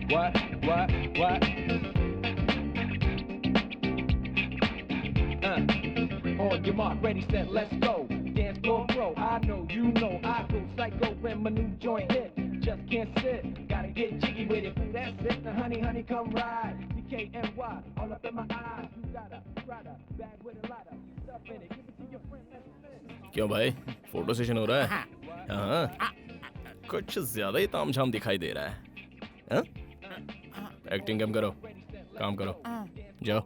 What? On your mark, ready, set, let's go. Dance floor bro, I know, you know, I go psycho when my new joint hit. Just can't sit, gotta get jiggy with it. That's it, now honey, come ride. DKNY, all up in my eyes. You got a rider, bag with a lot of stuff in it. Give it to your friend, let's spin. क्यों भाई, photo session हो रहा है? हाँ, कुछ ज्यादा ही तामझाम दिखाई दे रहा है। हाँ? एक्टिंग कम करो, काम करो, जाओ।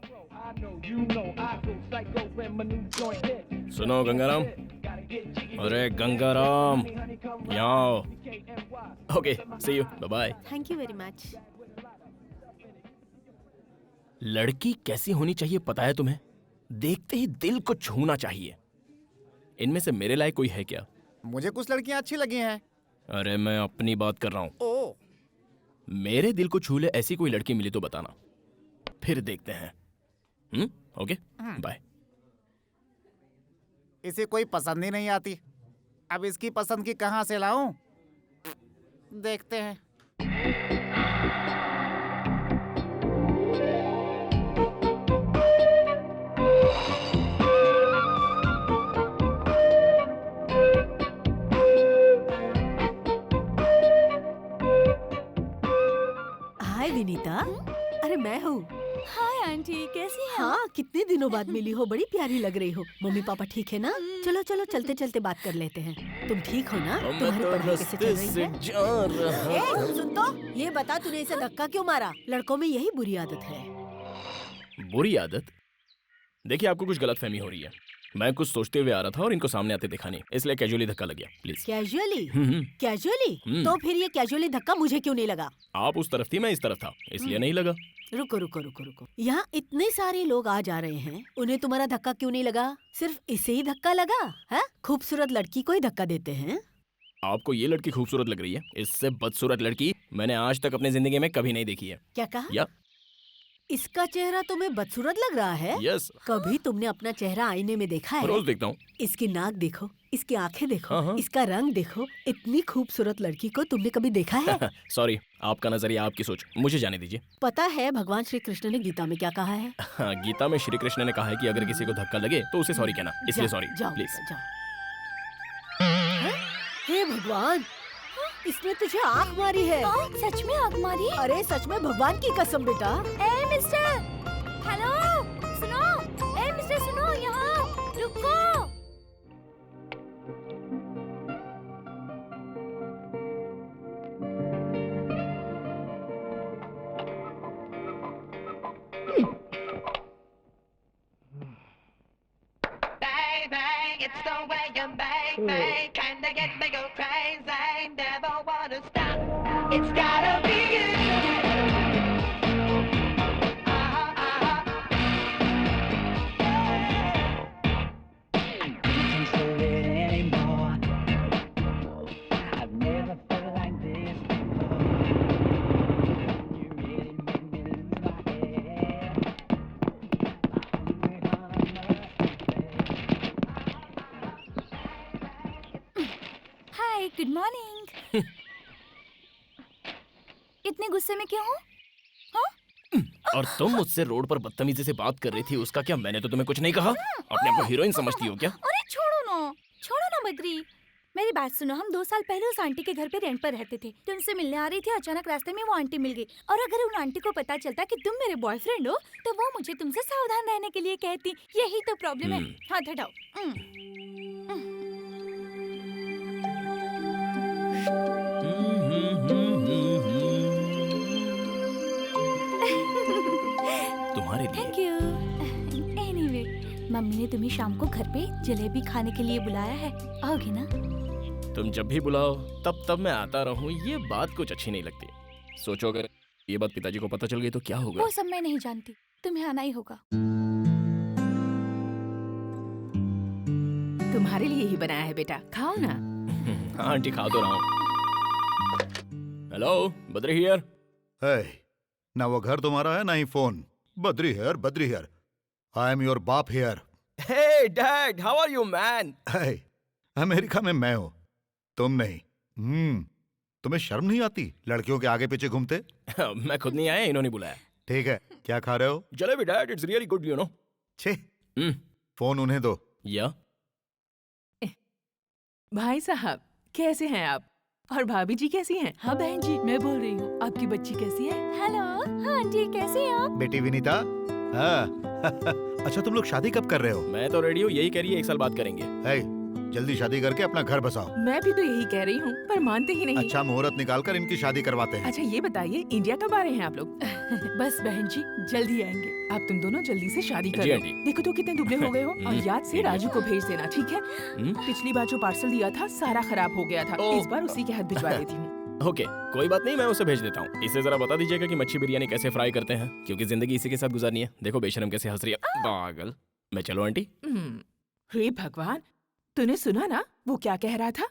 सुनो गंगाराम, अरे गंगाराम, यहाँ आओ। Okay, see you, bye bye. Thank you very much. लड़की कैसी होनी चाहिए पता है तुम्हें? देखते ही दिल को छूना चाहिए। इनमें से मेरे लायक कोई है क्या? मुझे कुछ लड़कियां अच्छी लगी हैं। अरे मैं अपनी बात कर रहा हूँ। ओ, मेरे दिल को छू ले ऐसी कोई लड़की मिली तो बताना, फिर देखते हैं। Okay, bye. इसे कोई पसंद ही नहीं आती। अब इसकी पसंद की कहाँ से लाऊं? देखते हैं। हाय विनीता, अरे मैं हूँ। हाय आंटी, कैसी हैं? हाँ, कितने दिनों बाद मिली हो, बड़ी प्यारी लग रही हो। मम्मी पापा ठीक है ना? चलो चलो चलते चलते बात कर लेते हैं। तुम ठीक हो ना? तुम्हारी पढ़ाई कैसे चल रही है? ए, सुन तो, ये बता तूने इसे धक्का क्यों मारा? लड़कों में यही बुरी आदत है। बुरी आदत? देखिए आपको कुछ गलतफहमी हो रही है। मैं कुछ सोचते हुए आ रहा था और इनको सामने आते देखा नहीं, इसलिए कैजुअली धक्का लग गया। प्लीज। कैजुअली? कैजुअली? तो फिर ये कैजुअली धक्का मुझे क्यों नहीं लगा? आप उस तरफ थी, मैं इस तरफ था, इसलिए नहीं लगा। रुको रुको रुको रुको, यहाँ इतने सारे लोग आ जा रहे हैं, उन्हें तुम्हारा धक्का क्यों नहीं लगा? सिर्फ इसे ही धक्का लगा है? खूबसूरत लड़की को ही धक्का देते हैं। आपको ये लड़की खूबसूरत लग रही है? इससे बदसूरत लड़की मैंने आज तक अपनी जिंदगी में कभी नहीं देखी है। क्या कहा? या इसका चेहरा तुम्हें बदसूरत लग रहा है? यस। कभी तुमने अपना चेहरा आईने में देखा है? रोज देखता हूँ। इसकी नाक देखो, इसकी आंखें देखो, हाँ। इसका रंग देखो। इतनी खूबसूरत लड़की को तुमने कभी देखा है? सॉरी, आपका नजरिया, आपकी सोच, मुझे जाने दीजिए। पता है भगवान श्री कृष्ण ने गीता में क्या कहा है? हाँ, गीता में श्री कृष्ण ने कहा है कि अगर किसी को धक्का लगे तो उसे सॉरी कहना, इसलिए सॉरी जाओ, प्लीज। जाओ। हे भगवान, इसने तुझे आँख मारी है। सच में आग मारी? अरे सच में, भगवान की कसम बेटा। ए मिस्टर, हेलो, सुनो। ए मिस्टर सुनो, यहाँ रुको। It's the way you make me kinda get me go crazy. Never wanna stop. It's gotta be you. Can't hold it anymore. I've never felt like this before. You really make me lose my head. Hi, good morning. इतने गुस्से में क्यों हो? और तुम मुझसे road पर बदतमीजी से बात कर रही थी, उसका क्या? मैंने तो तुम्हें कुछ नहीं कहा। अपने आप को हीरोइन समझती हो क्या? अरे छोड़ो ना बद्री। मेरी बात सुनो, हम 2 साल पहले उस आंटी के घर पे रेंट पर रहते थे। तो उनसे मिलने आ रही थी, अचानक रास्ते में वो आंटी मिल गई। और अगर उन आंटी को पता चलता कि तुम मेरे बॉयफ्रेंड हो, तो वो मुझे तुमसे सावधान रहने के लिए कहती। यही तो प्रॉब्लम है। हाथ हटाओ। तुम्हारे लिए। Thank you. एनीवे, मम्मी ने तुम्हें शाम को घर पे जलेबी खाने के लिए बुलाया है, आओगे ना? तुम जब भी बुलाओ तब मैं आता रहूं, ये बात कुछ अच्छी नहीं लगती। सोचो अगर ये बात पिताजी को पता चल गई तो क्या होगा? वो सब मैं नहीं जानती, तुम्हें आना ही होगा। तुम्हारे लिए ही बनाया है बेटा, खाओ ना। हाँ आंटी, खा तो रहा हूँ। Hello, Badri here. है ना, वो घर तुम्हारा है ना ही phone. Badri here. I am your बाप here. Hey dad, how are you man? है, अमेरिका में मैं हूँ, तुम नहीं। तुम्हें शर्म नहीं आती लड़कियों के आगे पीछे घूमते? मैं खुद नहीं आया, इन्होंने बुलाया। ठीक है, क्या खा रहे हो? Jalebi dad, it's really good, you know. छे, फोन उन्हें दो। या भाई साहब कैसे हैं आप? और भाभी जी कैसी हैं? हाँ बहन जी, मैं बोल रही हूँ, आपकी बच्ची कैसी है? हेलो, हाँ आंटी कैसे हैं आप? बेटी विनीता, हाँ। अच्छा, तुम लोग शादी कब कर रहे हो? मैं तो रेडी हूँ, यही कह रही है 1 साल बाद करेंगे। है, जल्दी शादी करके अपना घर बसाओ। मैं भी तो यही कह रही हूँ, पर मानते ही नहीं। अच्छा मुहूर्त निकाल कर इनकी शादी करवाते हैं। अच्छा ये बताइए, इंडिया कब आ रहे हैं आप लोग? बस बहन जी, जल्दी आएंगे। आप तुम दोनों जल्दी से शादी कर जी लो। आंटी। देखो तो कितने दुबले हो गए हो। और याद से राजू को भेज देना, ठीक है? पिछली बार जो पार्सल दिया था सारा खराब हो गया था, ओह। इस बार उसी के हाथ भिजवा देती हूँ। ओके, कोई बात नहीं, मैं उसे भेज देता हूँ। इसे जरा बता दीजिएगा कि मच्छी बिरयानी कैसे फ्राई करते हैं, क्योंकि जिंदगी इसी के साथ गुजारनी है। देखो बेशरम कैसे हंस रही है, पागल। मैं चलो आंटी। हे भगवान, तूने सुना ना वो क्या कह रहा था?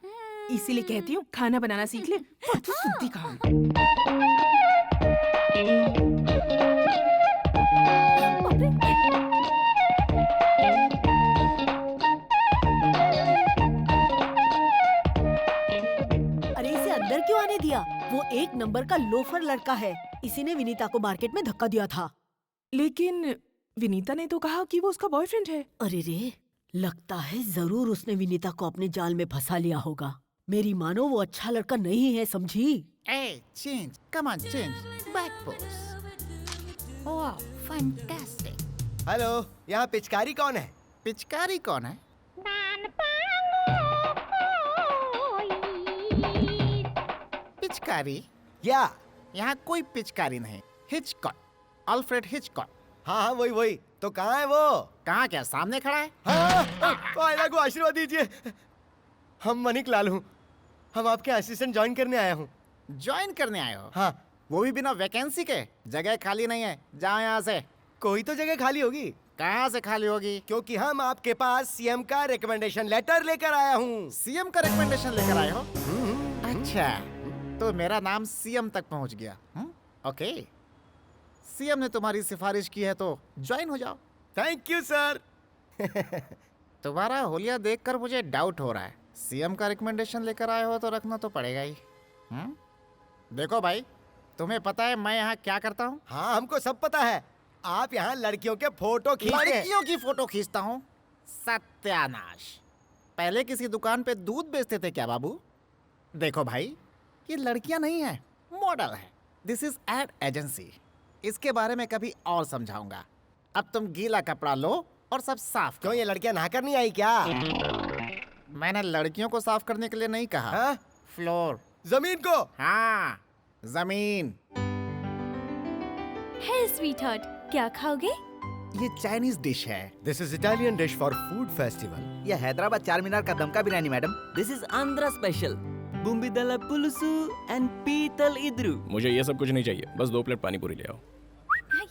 इसीलिए कहती हूँ खाना बनाना सीख ले। तू सुनती कहाँ है? अरे इसे अंदर क्यों आने दिया? वो एक नंबर का लोफर लड़का है। इसी ने विनीता को मार्केट में धक्का दिया था। लेकिन विनीता ने तो कहा कि वो उसका बॉयफ्रेंड है। अरे रे, लगता है जरूर उसने विनीता को अपने जाल में फंसा लिया होगा। मेरी मानो वो अच्छा लड़का नहीं है, समझी? ए, change, come on, change, back pose. वाह, फैंटास्टिक। हेलो, यहाँ पिचकारी कौन है? पिचकारी कौन है? पिचकारी? या यहाँ कोई पिचकारी नहीं। Hitchcock, Alfred Hitchcock. हाँ हाँ वही। तो कहाँ है वो? कहाँ, क्या सामने खड़ा है? हाँ, आयला को आशीर्वाद दीजिए। हम मनिक लाल हूँ, हम आपके असिस्टेंट ज्वाइन करने आया हूँ। ज्वाइन करने आए हो? हाँ। वो भी बिना वैकेंसी के? जगह खाली नहीं है, जाओ यहाँ से। कोई तो जगह खाली होगी। कहाँ से खाली होगी? क्योंकि हम आपके पास सीएम का रिकमेंडेशन लेटर लेकर आया हूँ। सीएम का रिकमेंडेशन लेकर आए हो? अच्छा, तो मेरा नाम सीएम तक पहुँच गया। ओके, सीएम ने तुम्हारी सिफारिश की है तो ज्वाइन हो जाओ। Thank you sir. तुम्हारा होलिया देखकर मुझे डाउट हो रहा है। सीएम का रिकमेंडेशन लेकर आए हो तो रखना तो पड़ेगा ही। देखो भाई, तुम्हें पता है मैं यहाँ क्या करता हूँ? हाँ हमको सब पता है, आप यहाँ लड़कियों के फोटो खींचते हैं। लड़कियों की फोटो खींचता हूँ? सत्यानाश। पहले किसी दुकान पे दूध बेचते थे क्या बाबू? देखो भाई, ये लड़कियां नहीं है, मॉडल है। This is ad agency. इसके बारे में कभी और समझाऊंगा। अब तुम गीला कपड़ा लो और सब साफ करो। क्यों, ये लड़कियां नहाकर नहीं आई क्या? मैंने लड़कियों को साफ करने के लिए नहीं कहा। हाँ? फ्लोर, जमीन को। हाँ जमीन। हे स्वीटहार्ट, क्या खाओगे? ये चाइनीज डिश है। This is Italian dish for food festival. ये हैदराबाद चार मीनार का दमका biryani madam. This is Andhra special bombidala pulusu and पीतल इद्रू। मुझे ये सब कुछ नहीं चाहिए, बस 2 प्लेट पानी पूरी ले आओ।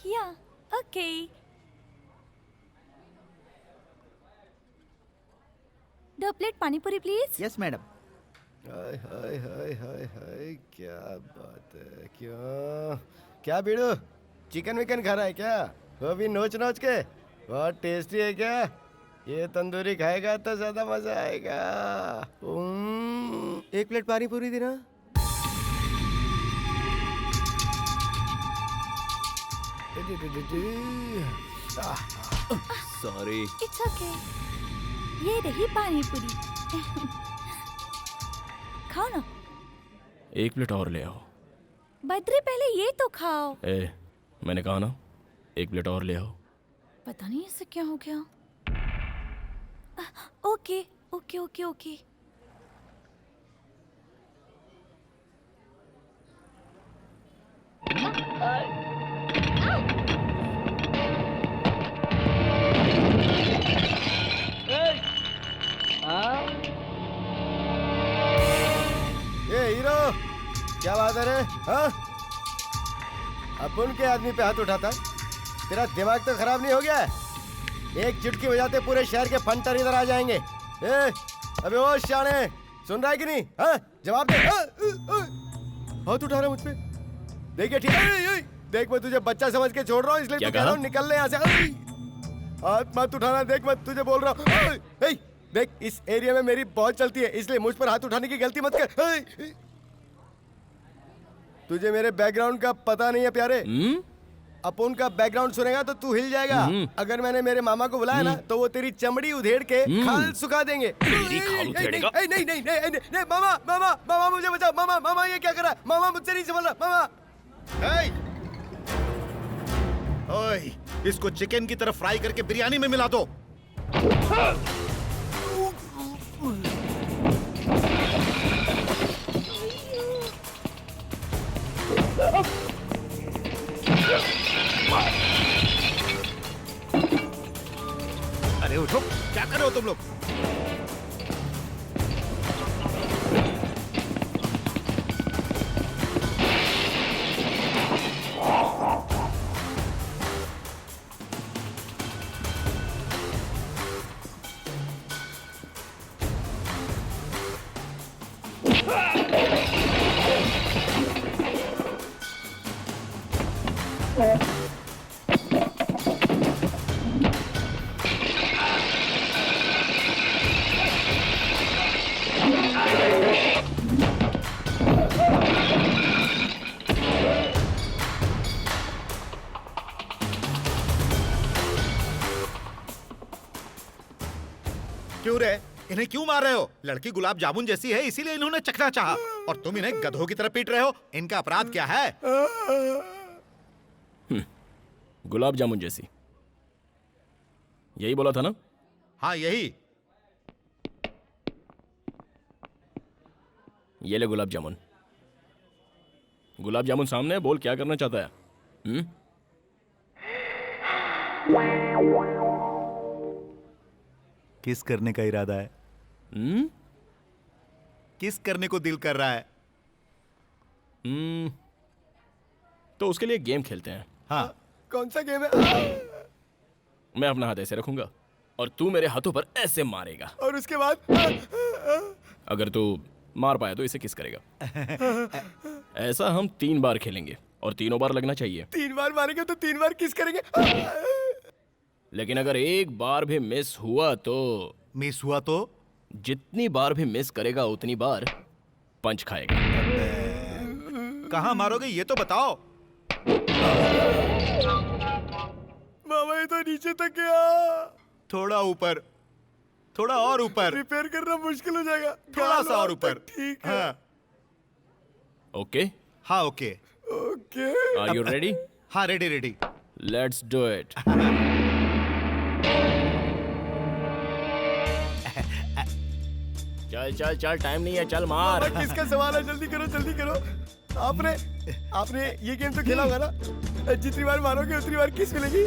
या, okay. 2 plate pani puri please. Yes madam. Hi hi hi hi hi, क्या बात है। क्या बीड़ू, चिकन विकन खा रहा है क्या? वो भी नोच नोच के। बहुत टेस्टी है क्या? ये तंदूरी खाएगा तो ज्यादा मजा आएगा। 1 प्लेट पानी पूरी देना। सॉरी। It's okay. ये रही पानी पूरी। खाओ ना। 1 प्लेट और ले आओ। बद्री, पहले ये तो खाओ। मैंने कहा ना, 1 प्लेट और ले आओ। पता नहीं इससे क्या हो गया। Okay okay okay okay. ये हीरो, क्या बात है रे? हाँ? अपन के आदमी पे हाथ उठाता है? तेरा दिमाग तो खराब नहीं हो गया? एक चुटकी बजाते पूरे शहर के फंटर इधर आ जाएंगे। अबे ओ शाने, सुन रहा है कि नहीं? हाँ? जवाब दे। हाथ उठा रहा है मुझ पे। देखिए ठीक है, देख मैं तुझे बच्चा समझ के छोड़ रहा हूँ, इसलिए तो कह रहा हूँ निकल ले यहाँ से। हाथ मत उठाना, देख मैं तुझे बोल रहा हूँ। देख, इस एरिया में मेरी बहुत चलती है, इसलिए मुझ पर हाथ उठाने की गलती मत कर। तुझे मेरे बैकग्राउंड का पता नहीं है प्यारे। अपुन का बैकग्राउंड सुनेगा तो तू हिल जाएगा। अगर मैंने मेरे मामा को बुलाया ना तो वो तेरी चमड़ी उधेड़ के खाल सुखा देंगे। तेरी खाल उधेड़ेगा? नहीं नहीं नहीं नहीं नहीं, नहीं मामा मामा मामा मुझे बचाओ। मामा मामा ये क्या कर रहा है? मामा मुझसे नहीं संभल रहा। मामा ओए, इसको चिकन की तरफ फ्राई करके बिरयानी में मिला दो। अरे उठो, क्या कर रहे हो तुम लोग? क्यों रे? इन्हें क्यों मार रहे हो? लड़की गुलाब जामुन जैसी है इसीलिए इन्होंने चखना चाहा और तुम इन्हें गधों की तरह पीट रहे हो। इनका अपराध क्या है? गुलाब जामुन जैसी, यही बोला था ना? हाँ यही। ये ले गुलाब जामुन। गुलाब जामुन सामने है, बोल क्या करना चाहता है? किस करने का इरादा है? किस करने को दिल कर रहा है? तो उसके लिए गेम खेलते हैं। हाँ। कौन सा गेम है? मैं अपना हाथ ऐसे रखूंगा और तू मेरे हाथों पर ऐसे मारेगा और उसके बाद? अगर तू मार पाया तो इसे किस करेगा। ऐसा हम 3 बार खेलेंगे और तीनों बार लगना चाहिए। 3 बार मारेंगे तो 3 बार किस करेंगे? लेकिन अगर एक बार भी मिस हुआ तो? मिस हुआ तो? जितनी बार भी मिस करेगा उतनी बार पंच खाएगा। कहाँ मारोगे ये तो बताओ। मामा ये तो नीचे तक गया। थोड़ा ऊपर, थोड़ा और ऊपर। रिपेयर करना मुश्किल हो जाएगा। थोड़ा सा और ऊपर। ठीक है। हाँ। ओके? हाँ okay. Okay. Are you ready? हाँ ready ready. Let's do it. चल चल चल, टाइम नहीं है, चल मार। किसका सवाल है? जल्दी करो जल्दी करो। आपने ये गेम तो खेला होगा ना? जितनी बार मारोगे उतनी बार किस मिलेगी।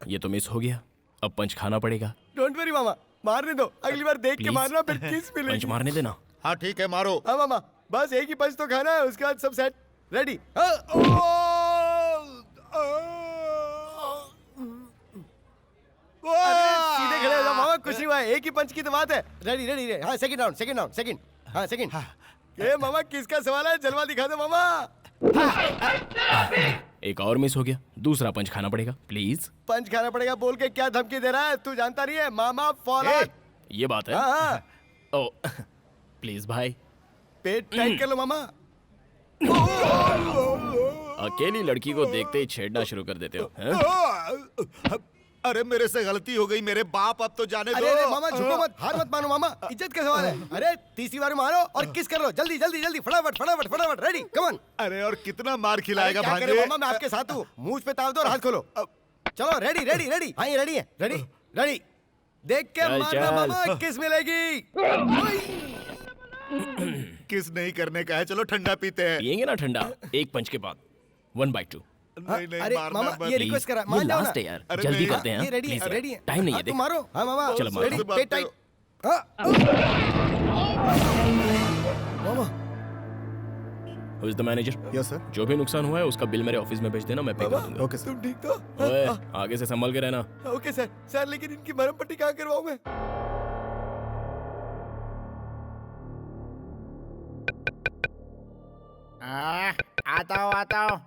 ये तो मिस हो गया, अब पंच खाना पड़ेगा। डोंट वरी मामा, मारने दो। अगली बार देख के Please? मारना, फिर किस मिलेगी। पंच मारने देना। हाँ ठीक है मारो। हाँ मामा, बस एक ही पंच तो खाना है, उसके बाद सब सेट। रेडी? सीधे खड़े हो जाओ मामा, कुछ नहीं हुआ है, एक ही पंच की तो बात है। Ready ready ready. हाँ second round, second round, second. हाँ सेकंड। ये मामा किसका सवाल है? जलवा दिखा दो मामा। एक और मिस हो गया, दूसरा पंच खाना पड़ेगा। प्लीज। पंच खाना पड़ेगा बोल के क्या धमकी दे रहा है? तू जानता नहीं है मामा फॉरवर्ड। ये बात है? हाँ। ओ प्लीज भाई, पेट टाइट कर लो मामा। अकेली लड़की को देखते ही छेड़ना शुरू कर देते हो, हैं? अरे मेरे से गलती हो गई मेरे बाप, अब तो जाने दो। अरे मामा झुको मत, हार मत मानो मामा, इज्जत का सवाल है। अरे तीसरी बार मारो और किस कर लो, जल्दी जल्दी जल्दी, फटाफट फटाफट फटाफट। Ready come on. अरे और कितना मार खिलाएगा क्या करे भांजे? मामा, मैं आपके साथ हूँ। मुंह पे ताव दो और हाथ खोलो। चलो रेडी रेडी रेडी। हाँ ये रेडी है, रेडी रेडी। देख के चल, मारना चल। मामा, किस मिलेगी। किस नहीं करने का है, चलो ठंडा पीते हैं। पियेंगे ना ठंडा, एक पंच के बाद 1/2। नहीं नहीं अरे मारना मामा मत। ये रिक्वेस्ट करा, ये मान जाओ ना। लास्ट है यार, अरे जल्दी नहीं। करते हैं। ये रेडी है, Please रेडी है। यार, टाइम नहीं है, हाँ, देख। तुम मारो। हाँ मामा चलो मारो। Ready, pet tight. Mama Who is the manager? Yes sir. जो भी नुकसान हुआ है उसका बिल मेरे ऑफिस में भेज देना, मैं पे कर दूंगा। ओके तुम ठीक तो? ओए, आगे से संभल के रहना। Okay sir. सर लेकिन इनकी मरहम पट्टी कहाँ करवाऊं मैं? आता हूँ।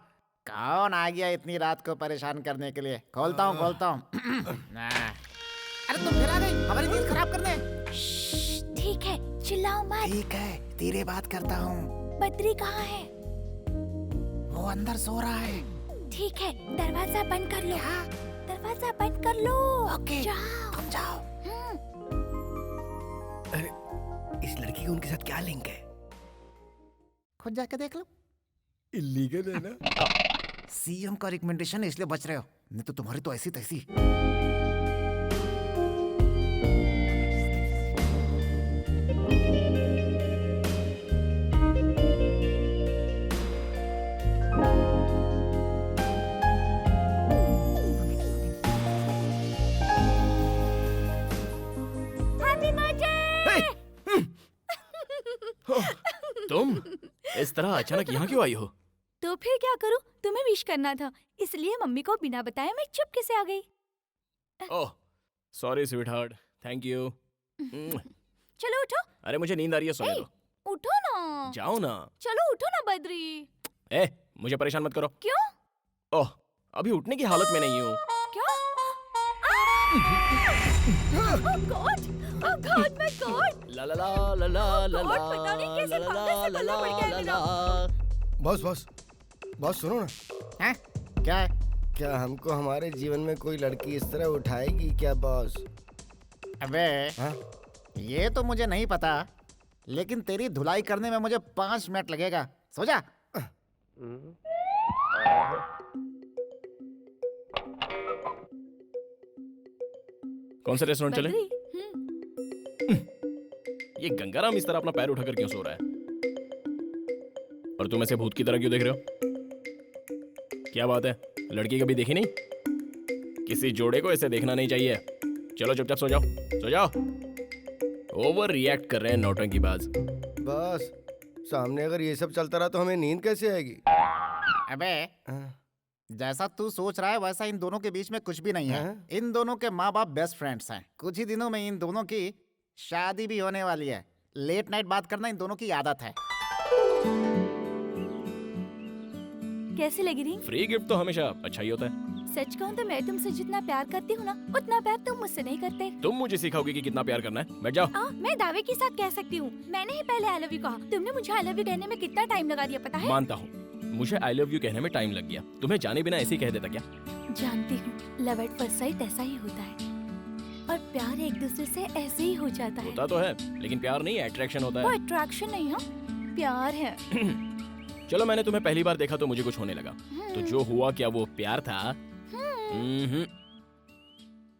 कौन आ गया इतनी रात को परेशान करने के लिए? खोलता हूँ। अरे तुम फिर आ गई हमारी नींद खराब करने। ठीक चिल्लाओ मत। ठीक है, धीरे बात करता हूँ। बद्री कहाँ है? वो अंदर सो रहा है। ठीक है, दरवाजा बंद कर लो। दरवाजा बंद कर लो। ओके, जाओ। तुम जाओ। अरे इस लड़की का उनके साथ क्या लिंक है? खुद जाके देख लो। इलीगल है ना? सीएम का रिकमेंडेशन है इसलिए बच रहे हो, नहीं तो तुम्हारी तो ऐसी तैसी। तुम इस तरह अचानक यहाँ क्यों आई हो? तो फिर क्या करूं? तुम्हें विश करना था, इसलिए मम्मी को बिना बताए मैं चुपके से आ गई। Oh sorry sweet heart, thank you. चलो उठो। अरे मुझे नींद आ रही है, सोने दो। उठो ना। जाओ ना। चलो उठो ना बद्री। ए मुझे परेशान मत करो। क्यों? ओह अभी उठने की हालत में नहीं हूँ। क्या? Oh god, my god. ला ला ला ला ला ला गॉड, पता नहीं कैसे पागल से पल्ला पड़ गया मेरा। बॉस सुनो ना। हैं? क्या है? क्या हमको हमारे जीवन में कोई लड़की इस तरह उठाएगी क्या बॉस? अबे हाँ? ये तो मुझे नहीं पता, लेकिन तेरी धुलाई करने में मुझे 5 मिनट लगेगा। सो जा। कौन सा रेस्टोरेंट चले? बद्री, ये गंगाराम इस तरह अपना पैर उठाकर क्यों सो रहा है? और तुम ऐसे भूत की तरह क्यों देख रहे हो? क्या बात है, लड़की कभी देखी नहीं? किसी जोड़े को ऐसे देखना नहीं चाहिए। चलो चुपचाप सो जाओ, सो जाओ। ओवर रिएक्ट कर रहे हैं नौटंकीबाज। बस सामने अगर ये सब चलता रहा तो हमें नींद कैसे आएगी? अबे जैसा तू सोच रहा है वैसा इन दोनों के बीच में कुछ भी नहीं है। इन दोनों के माँ बाप बेस्ट फ्रेंड्स हैं। कुछ ही दिनों में इन दोनों की शादी भी होने वाली है। लेट नाइट बात करना इन दोनों की आदत है। कैसी लगी रिंग? फ्री गिफ्ट तो हमेशा अच्छा ही होता है। सच कहूँ तो मैं तुमसे जितना प्यार करती हूँ ना, उतना प्यार तुम मुझसे नहीं करते। तुम मुझे सिखाओगे कि कितना प्यार करना है? बैठ जाओ। मैं दावे के साथ कह सकती हूँ, मैंने ही पहले आई लव यू कहा। तुमने मुझे आई लव यू कहने में कितना टाइम लगा दिया पता है? मानता हूँ, मुझे आई लव यू कहने में टाइम लग गया। तुम्हें जाने बिना ऐसे ही कह देता क्या? जानती हूँ, लव एट फर्स्ट साइट ऐसा ही होता है, और प्यार एक दूसरे से ऐसे ही हो जाता है। होता तो है, लेकिन प्यार नहीं, अट्रैक्शन होता वो है। अट्रैक्शन नहीं है, प्यार है। चलो मैंने तुम्हें पहली बार देखा तो मुझे कुछ होने लगा, तो जो हुआ क्या वो प्यार था?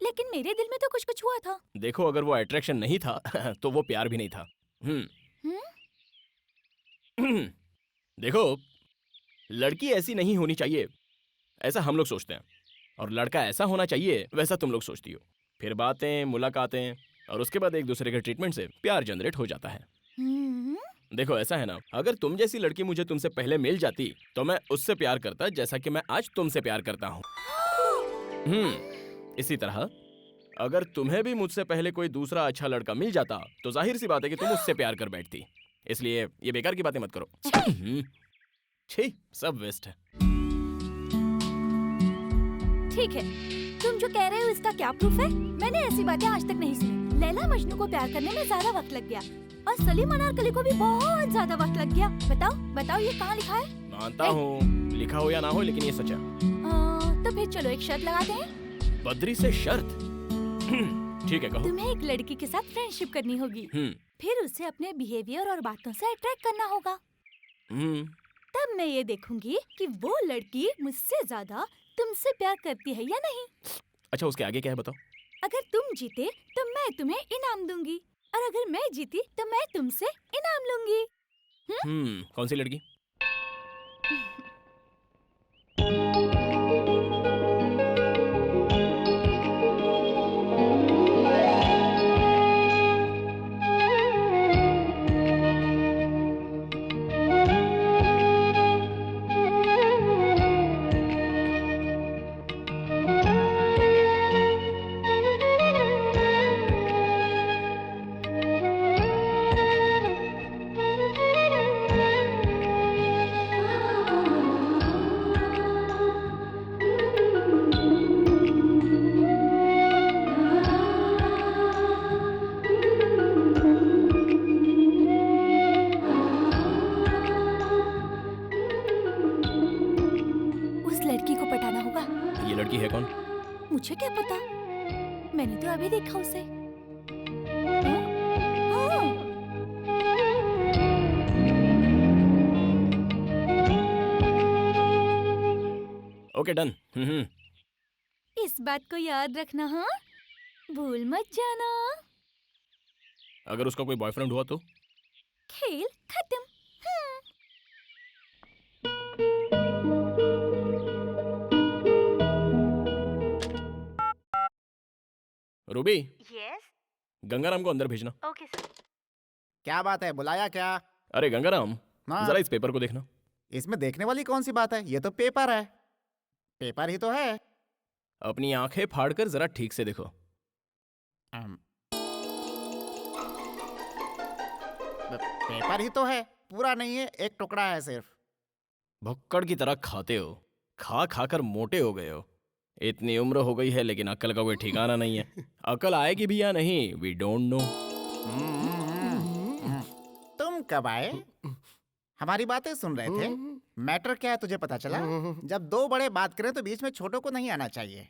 लेकिन मेरे दिल में तो कुछ कुछ हुआ था। देखो अगर वो अट्रैक्शन नहीं था तो वो प्यार भी नहीं था। देखो लड़की ऐसी नहीं होनी चाहिए ऐसा हम लोग सोचते हैं, और लड़का ऐसा होना चाहिए वैसा तुम लोग सोचती हो। फिर बातें, मुलाकातें, और उसके बाद एक दूसरे के ट्रीटमेंट से प्यार जनरेट हो जाता है। देखो ऐसा है ना, अगर तुम जैसी लड़की मुझे तुमसे पहले मिल जाती तो मैं उससे प्यार करता जैसा कि मैं आज तुमसे प्यार करता हूँ। इसी तरह अगर तुम्हें भी मुझसे पहले कोई दूसरा अच्छा लड़का मिल जाता तो जाहिर सी बात है कि तुम उससे प्यार कर बैठती। इसलिए ये बेकार की बातें मत करो। छी, सब वेस्ट है। ठीक है, तुम जो कह रहे हो इसका क्या प्रूफ है? मैंने ऐसी बातें आज तक नहीं सुनी। लैला मजनू को प्यार करने में ज्यादा वक्त लग गया, और सलीम अनारकली को भी बहुत ज्यादा वक्त लग गया। बताओ बताओ ये कहाँ लिखा है? मानता हूँ, लिखा हो या ना हो, लेकिन ये सच है। तो फिर चलो एक शर्त लगाते हैं। बद्री से शर्त? ठीक है, कहो। तुम्हें एक लड़की के साथ फ्रेंडशिप करनी होगी, फिर उसे अपने बिहेवियर और बातों से अट्रैक्ट करना होगा। तब मैं ये देखूंगी कि वो लड़की मुझसे ज्यादा तुमसे प्यार करती है या नहीं। अच्छा, उसके आगे क्या है बताओ? अगर तुम जीते तो मैं तुम्हें इनाम दूंगी, और अगर मैं जीती तो मैं तुमसे इनाम लूंगी। कौन सी लड़की? मैंने तो अभी देखा उसे। Okay done. इस बात को याद रखना, हाँ? भूल मत जाना। अगर उसका कोई बॉयफ्रेंड हुआ तो? खेल खत्म। रूबी, यस, गंगाराम को अंदर भेजना। Okay sir. क्या बात है, बुलाया क्या? अरे गंगाराम, हाँ। जरा इस पेपर को देखना। इसमें देखने वाली कौन सी बात है? ये तो पेपर है। पेपर ही तो है। अपनी आंखें फाड़कर जरा ठीक से देखो। पेपर ही तो है, पूरा नहीं है, एक टुकड़ा है सिर्फ। भुक्कड़ की तरह खाते हो, खा खा कर मोटे हो गए हो। इतनी उम्र हो गई है लेकिन अक्ल का कोई ठिकाना नहीं है। अक्ल आएगी भी या नहीं, वी डोंट नो। तुम कब आए? हमारी बातें सुन रहे थे। मैटर क्या है तुझे पता चला? जब दो बड़े बात करें तो बीच में छोटों को नहीं आना चाहिए।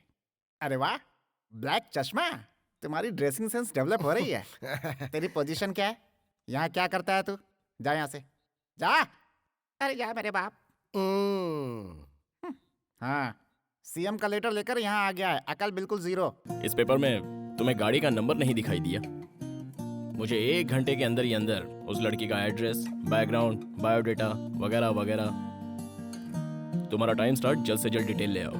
अरे वाह, ब्लैक चश्मा, तुम्हारी ड्रेसिंग सेंस डेवलप हो रही है। तेरी पोजीशन क्या है? यहाँ क्या करता है तू? जा यहाँ से, जा। अरे जा मेरे बाप। हाँ, सीएम का लेटर लेकर यहाँ आ गया है, अकल बिल्कुल जीरो। इस पेपर में तुम्हें गाड़ी का नंबर नहीं दिखाई दिया? मुझे 1 घंटे के अंदर ही अंदर उस लड़की का एड्रेस, बैकग्राउंड, बायोडेटा वगैरह वगैरह। तुम्हारा टाइम स्टार्ट, जल्द से जल्द डिटेल ले आओ।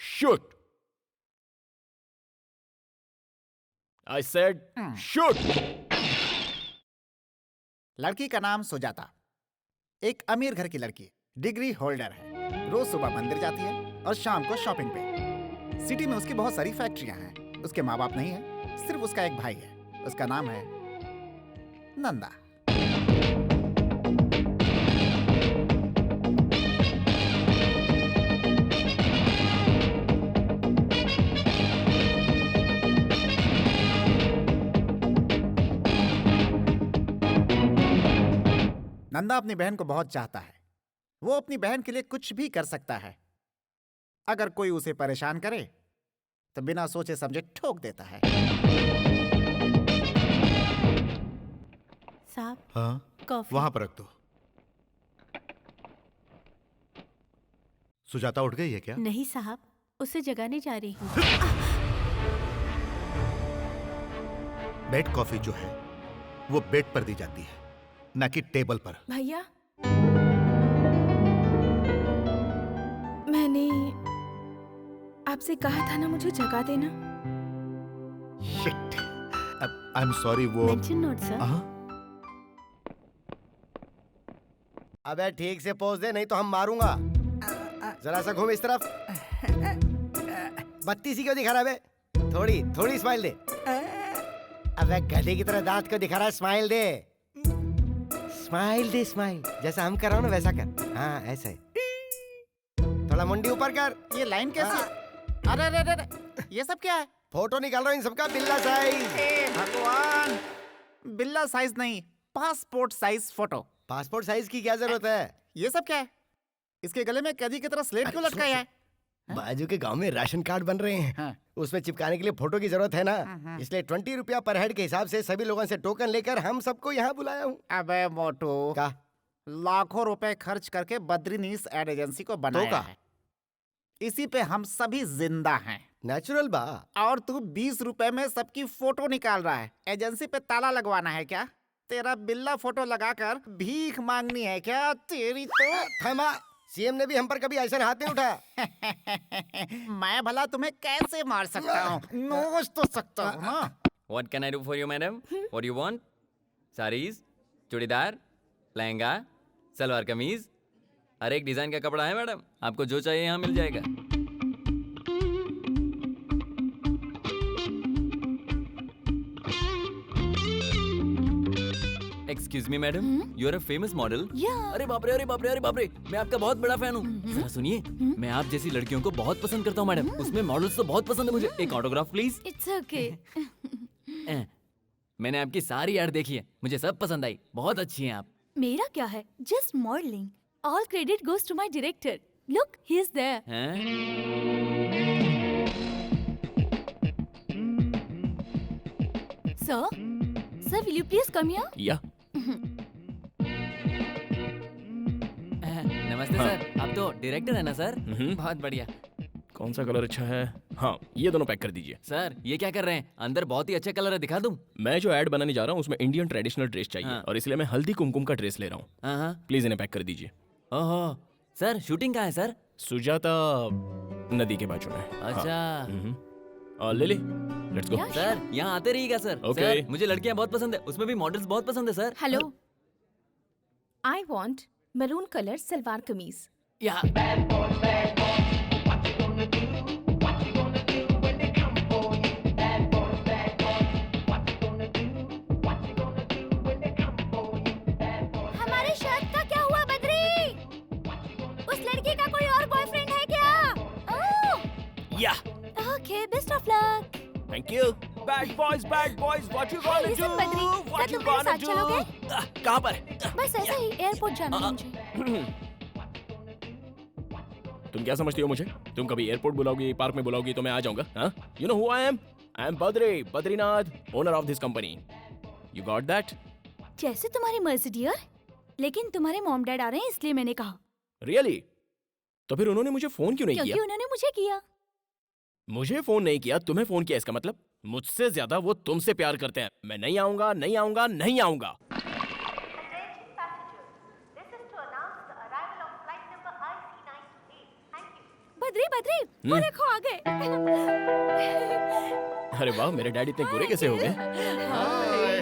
शूट! I said shoot! लड़की का नाम सुजाता, एक अमीर घर की लड़की, डिग्री होल्डर है। रोज सुबह मंदिर जाती है और शाम को शॉपिंग पे। सिटी में उसकी बहुत सारी फैक्ट्रियां हैं। उसके माँ बाप नहीं है, सिर्फ उसका एक भाई है। उसका नाम है नंदा। नंदा अपनी बहन को बहुत चाहता है। वो अपनी बहन के लिए कुछ भी कर सकता है। अगर कोई उसे परेशान करे तो बिना सोचे समझे ठोक देता है। साहब, हाँ, कॉफी। वहां पर रख दो। सुजाता उठ गई है क्या? नहीं साहब, उसे जगाने जा रही हूँ। बेड कॉफी जो है वो बेड पर दी जाती है, ना कि टेबल पर। भैया, मैंने आपसे कहा था ना मुझे जगा देना। Shit, I am sorry. वो मेंशन नोट सर। हाँ? अबे ठीक से पोज दे, नहीं तो हम मारूंगा। जरा सा घूम इस तरफ। बत्ती सी क्यों दिखा रहा है बे? थोड़ी थोड़ी स्माइल दे। अबे गधे की तरह दांत क्यों दिखा रहा है? स्माइल दे, स्माइल दे, स्माइल। जैसा हम कर रहा हूँ ना वैसा कर। हाँ ऐसा ही। थोड़ा मुंडी ऊपर कर। ये लाइन कैसी? अरे अरे अरे, ये सब क्या है? फोटो निकाल रहा हूँ इन सबका, बिल्ला साइज। हे भगवान, बिल्ला साइज नहीं, passport size photo. Passport size की क्या जरूरत है? ये सब क्या है? इसके गले में कैदी की तरह स्लेट क्यों लटकाया है? बाजू के गांव में राशन कार्ड बन रहे हैं। हाँ। उसमें चिपकाने के लिए फोटो की जरूरत है ना, इसलिए 20 रुपया पर हेड के हिसाब से सभी लोगों से टोकन लेकर हम सबको यहाँ बुलाया हूँ। अबे मोटू, क्या? लाखों रुपए खर्च करके बद्रीनीस एड एजेंसी को बनाया है। इसी पे हम सभी जिंदा हैं। नेचुरल बा। और तू 20 रुपए में सबकी फोटो निकाल रहा है। एजेंसी पे ताला लगवाना है क्या? तेरा बिल्ला फोटो लगाकर भीख मांगनी है क्या? तेरी तो थमा। सीएम ने भी हम पर कभी ऐसा हाथ नहीं उठाया। मैं भला तुम्हें कैसे मार सकता हूँ? नोच तो सकता हूँ ना। What can I do for you, madam? What do you want? Sarees, churidar, lehenga, salwar kameez, हर एक डिजाइन का कपड़ा है मैडम। आपको जो चाहिए यहाँ मिल जाएगा। Excuse me madam, you are a famous model. अरे बाप रे, अरे बाप रे, अरे बाप रे, मैं आपका बहुत बड़ा फैन हूँ। जरा सुनिए, मैं आप जैसी लड़कियों को बहुत पसंद करता हूँ मैडम। उसमें मॉडल्स तो बहुत पसंद है मुझे। एक ऑटोग्राफ प्लीज। It's okay. मैंने आपकी सारी ऐड देखी है, मुझे सब पसंद आई। बहुत अच्छी हैं आप। मेरा क्या है? Just modelling. All credit goes to my director. Look, he is there. Sir, sir will you please come here? या नमस्ते हाँ। सर, आप तो डायरेक्टर है ना सर? हम्म। बहुत बढ़िया। कौन सा कलर अच्छा है? हाँ, ये दोनों पैक कर दीजिए। सर ये क्या कर रहे हैं? अंदर बहुत ही अच्छा कलर है, दिखा दूं? मैं जो ऐड बनाने जा रहा हूँ उसमें इंडियन ट्रेडिशनल ड्रेस चाहिए हाँ। और इसलिए मैं हल्दी कुमकुम का ड्रेस ले रहा हूँ। हाँ हाँ। प्लीज इन्हें पैक कर दीजिए। ओहो, सर शूटिंग कहाँ है सर? सुजाता नदी के बाजू में। अच्छा। और लिली, लेट्स गो। सर यहाँ आते रहिएगा सर। Okay. सर मुझे लड़कियाँ बहुत पसंद है, उसमें भी मॉडल्स बहुत पसंद है sir. Hello, I want maroon colour salwar kameez. या हमारे शर्ट का क्या हुआ बद्री? उस लड़की का कोई और बॉयफ्रेंड है क्या? या okay, best of luck. Thank you. Bad boys, what you gonna Listen, do? Badri, क्या तुम मेरे साथ चलोगे? कहाँ पर? बस ऐसे ही एयरपोर्ट जाना है मुझे। तुम क्या समझती हो मुझे? तुम कभी एयरपोर्ट बुलाओगी, पार्क में बुलाओगी तो मैं आ जाऊंगा। हाँ? You know who I am? I am Badrinath, owner of this company. You got that? जैसे तुम्हारी मर्जी डियर, लेकिन तुम्हारे मॉम डैड आ रहे हैं इसलिए मैंने कहा। Really? तो फिर उन्होंने मुझे फोन क्यों नहीं क्योंकि किया? उन्होंने मुझे किया। मुझे फोन नहीं किया, तुम्हें फोन किया, इसका मतलब मुझसे ज्यादा वो तुमसे प्यार करते हैं। मैं नहीं आऊंगा, नहीं आऊंगा, नहीं आऊंगा। बद्री बद्री, वो देखो आ गए। अरे वाह, मेरे डैडी इतने गोरे कैसे हो गए? हाय।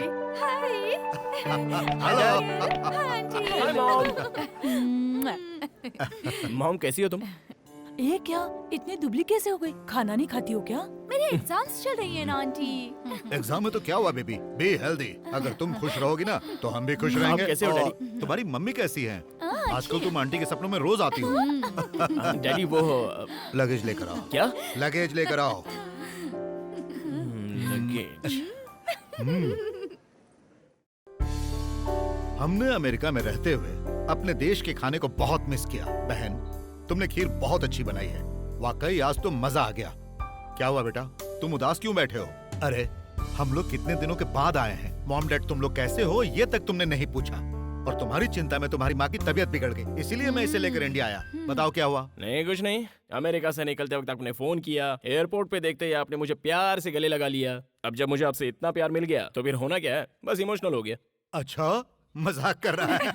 Hi mom. मॉम कैसी हो तुम? ये क्या, इतनी दुबली कैसे हो गई? खाना नहीं खाती हो क्या? मेरे एग्जाम्स चल रही है ना आंटी। एग्जाम में तो क्या हुआ बेबी, बी हेल्दी। अगर तुम खुश रहोगी ना तो हम भी खुश आप रहेंगे। कैसे हो, और डैडी? तुम्हारी मम्मी कैसी हैं? आजकल तुम आंटी के सपनों में रोज आती हो। डैडी वो लगेज लेकर आओ। क्या? लगेज लेकर आओ। लगेज। हमने अमेरिका में रहते हुए अपने देश के खाने को बहुत मिस किया। बहन, तुमने खीर बहुत अच्छी बनाई है। वाकई आज तो मजा आ गया। क्या हुआ बेटा, तुम उदास क्यों बैठे हो? अरे हम लोग कितने दिनों के बाद आए हैं। मॉम डैड तुम लोग कैसे हो ये तक तुमने नहीं पूछा। और तुम्हारी चिंता में तुम्हारी माँ की तबीयत बिगड़ गई, इसीलिए मैं इसे लेकर इंडिया आया। बताओ क्या हुआ? नहीं कुछ नहीं। अमेरिका से निकलते वक्त आपने फोन किया, एयरपोर्ट पे देखते ही आपने मुझे प्यार से गले लगा लिया। अब जब मुझे आपसे इतना प्यार मिल गया तो फिर होना क्या है, बस इमोशनल हो गया। अच्छा, मजाक कर रहा है।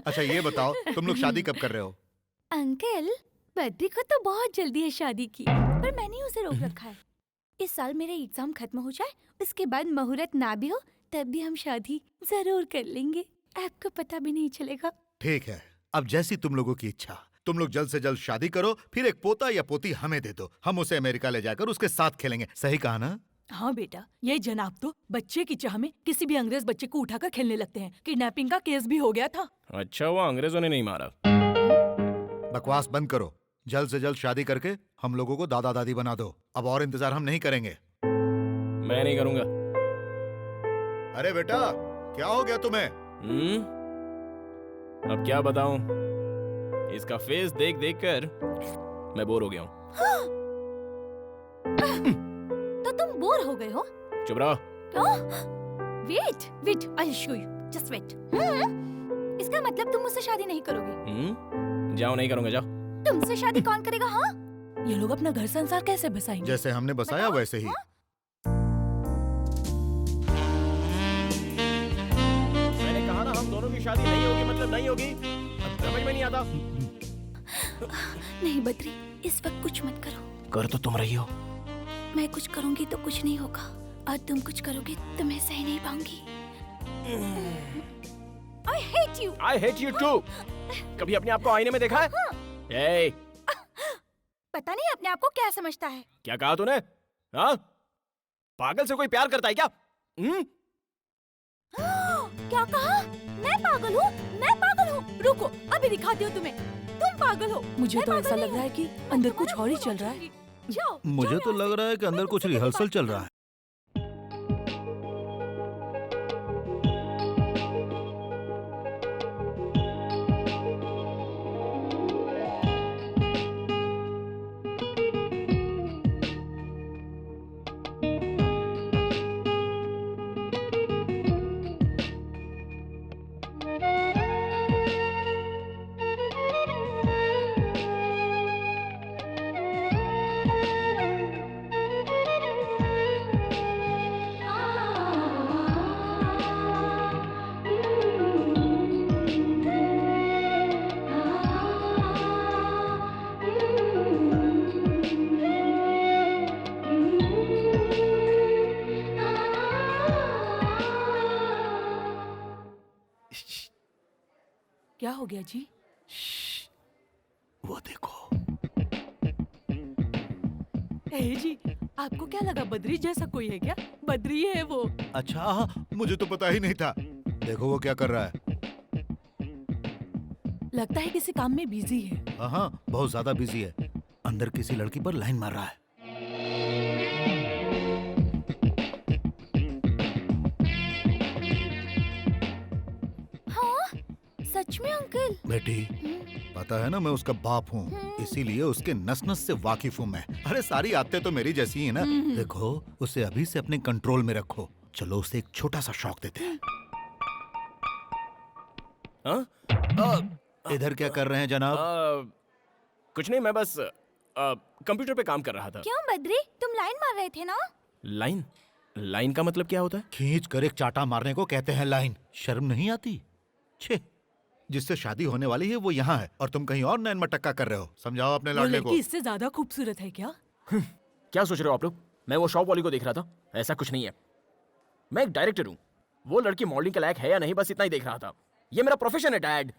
अच्छा ये बताओ, तुम लोग शादी कब कर रहे हो? अंकल, बद्री को तो बहुत जल्दी है शादी की, पर मैंने उसे रोक रखा है। इस साल मेरे एग्जाम खत्म हो जाए, उसके बाद मुहूर्त ना भी हो तब भी हम शादी जरूर कर लेंगे। आपको पता भी नहीं चलेगा। ठीक है, अब जैसी तुम लोगों की इच्छा। तुम लोग जल्द से जल्द शादी करो, फिर एक पोता या पोती हमें दे दो। हम उसे अमेरिका ले जाकर उसके साथ खेलेंगे। सही कहा ना? हाँ बेटा, ये जनाब तो बच्चे की चाह में किसी भी अंग्रेज बच्चे को उठाकर खेलने लगते हैं। किडनैपिंग का केस भी हो गया था। अच्छा, वो अंग्रेजों ने नहीं मारा। बकवास बंद करो। जल्द से जल्द शादी करके हम लोगों को दादा दादी बना दो। अब और इंतजार हम नहीं करेंगे। मैं नहीं करूंगा। अरे बेटा, क्या हो गया तुम्हें? अब क्या बताऊं, इसका फेस देख देख कर मैं बोर हो गया हूँ। तो तुम बोर हो गए हो? चुप रहो। Wait wait, I show you, just wait. इसका मतलब तुम मुझसे शादी नहीं करोगे? जाओ, नहीं करूंगा, जाओ। तुमसे शादी कौन करेगा? हाँ, ये लोग अपना घर संसार कैसे बसाएंगे? जैसे हमने बसाया वैसे ही। मैंने कहा ना हम दोनों की शादी नहीं होगी मतलब नहीं होगी। अब समझ में नहीं आता। नहीं बद्री, इस वक्त कुछ मत करो। कर तो तुम रही हो। मैं कुछ करूंगी तो कुछ नहीं होगा, और तुम कुछ करोगे तो मैं सह नहीं पाऊंगी। I hate you. I hate you too. कभी अपने आप को आईने में देखा है? Hey, पता नहीं अपने आप को क्या समझता है। क्या कहा तूने? हाँ? पागल से कोई प्यार करता है क्या? क्या कहा? मैं पागल हूँ? मैं पागल हूँ? रुको, अभी दिखाती हूँ तुम्हें। तुम पागल हो। मुझे मैं तो पागल ऐसा नहीं लग रहा है हूँ। कि अंदर कुछ और ही चल रहा है। जाओ, मुझे जाओ तो यहाँ लग से। रहा है कि अंदर मैं कुछ तुमसे रिहर्सल बात चल रहा है। क्या हो गया जी? वो देखो। ए जी, आपको क्या लगा बद्री जैसा कोई है क्या? बद्री है वो। अच्छा, मुझे तो पता ही नहीं था। देखो वो क्या कर रहा है। लगता है किसी काम में बिजी है। हाँ, बहुत ज्यादा बिजी है। अंदर किसी लड़की पर लाइन मार रहा है। हाँ, सच में अंकल? बेटी, पता है ना मैं उसका बाप हूँ, इसीलिए उसके नस नस से वाकिफ हूँ मैं। अरे सारी आदतें तो मेरी जैसी ही है ना। देखो, उसे अभी से अपने कंट्रोल में रखो। चलो उसे एक छोटा सा शौक देते हैं। इधर क्या कर रहे हैं जनाब? कुछ नहीं, मैं बस कंप्यूटर पे काम कर रहा था। क्यों बद्री, तुम लाइन मार रहे थे ना? लाइन? लाइन का मतलब क्या होता है? खींच कर एक चाटा मारने को कहते हैं लाइन। शर्म नहीं आती? छे, जिससे शादी होने वाली है वो यहाँ है और तुम कहीं और नैन मटक्का कर रहे हो। समझाओ अपने वो लाडले को। लड़की इससे ज्यादा खूबसूरत है क्या? क्या सोच रहे हो आप लोग? मैं वो शॉप वाली को देख रहा था, ऐसा कुछ नहीं है। मैं एक डायरेक्टर हूँ। वो लड़की मॉडलिंग के लायक है या नहीं, बस इतना ही देख रहा था। ये मेरा प्रोफेशन है डैड।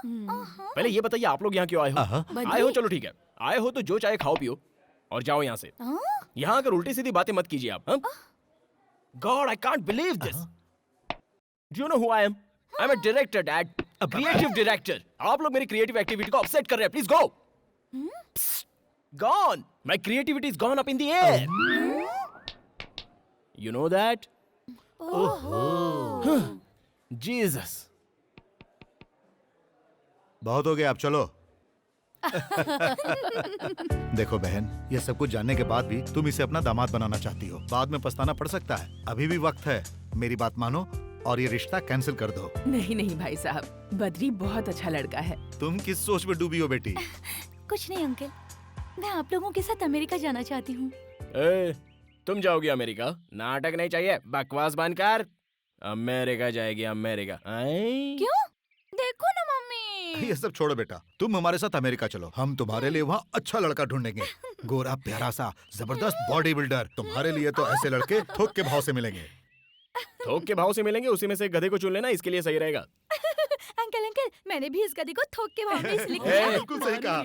पहले ये बताइए आप लोग यहाँ क्यों आए हो? आए हो, चलो ठीक है। आए हो तो जो चाहे खाओ पियो और जाओ यहाँ से। यहाँ आकर उल्टी सीधी बातें मत कीजिए आप। God, I can't believe this. Do you know who I am? I am a director dad, a creative director. आप लोग मेरी क्रिएटिव एक्टिविटी को अपसेट कर रहे हैं। Please go. Gone. My creativity is gone up in the air. You know that? Jesus. बहुत हो गया, अब चलो। देखो बहन, ये सब कुछ जानने के बाद भी तुम इसे अपना दामाद बनाना चाहती हो। बाद में पछताना पड़ सकता है। अभी भी वक्त है। मेरी बात मानो और ये रिश्ता कैंसिल कर दो। नहीं नहीं भाई साहब, बद्री बहुत अच्छा लड़का है। तुम किस सोच में डूबी हो बेटी? कुछ नहीं अंकल, मैं आप लोगों के साथ अमेरिका जाना चाहती हूँ। तुम जाओगी अमेरिका? नाटक नहीं चाहिए, बकवास बंद कर। अमेरिका जाएगी अमेरिका? क्यों? देखो ना मम्मी। ये सब छोड़ो बेटा, तुम हमारे साथ अमेरिका चलो। हम तुम्हारे लिए वहाँ अच्छा लड़का ढूंढेंगे। गोरा प्यारा सा जबरदस्त बॉडी बिल्डर। तुम्हारे लिए तो ऐसे लड़के थोक के भाव से मिलेंगे। थोक के भाव से मिलेंगे? उसी में से गधे को चुन लेना, इसके लिए सही रहेगा। अंकल अंकल, मैंने भी इस गधे को थोक के भाव में इसलिए किया। बिल्कुल सही कहा।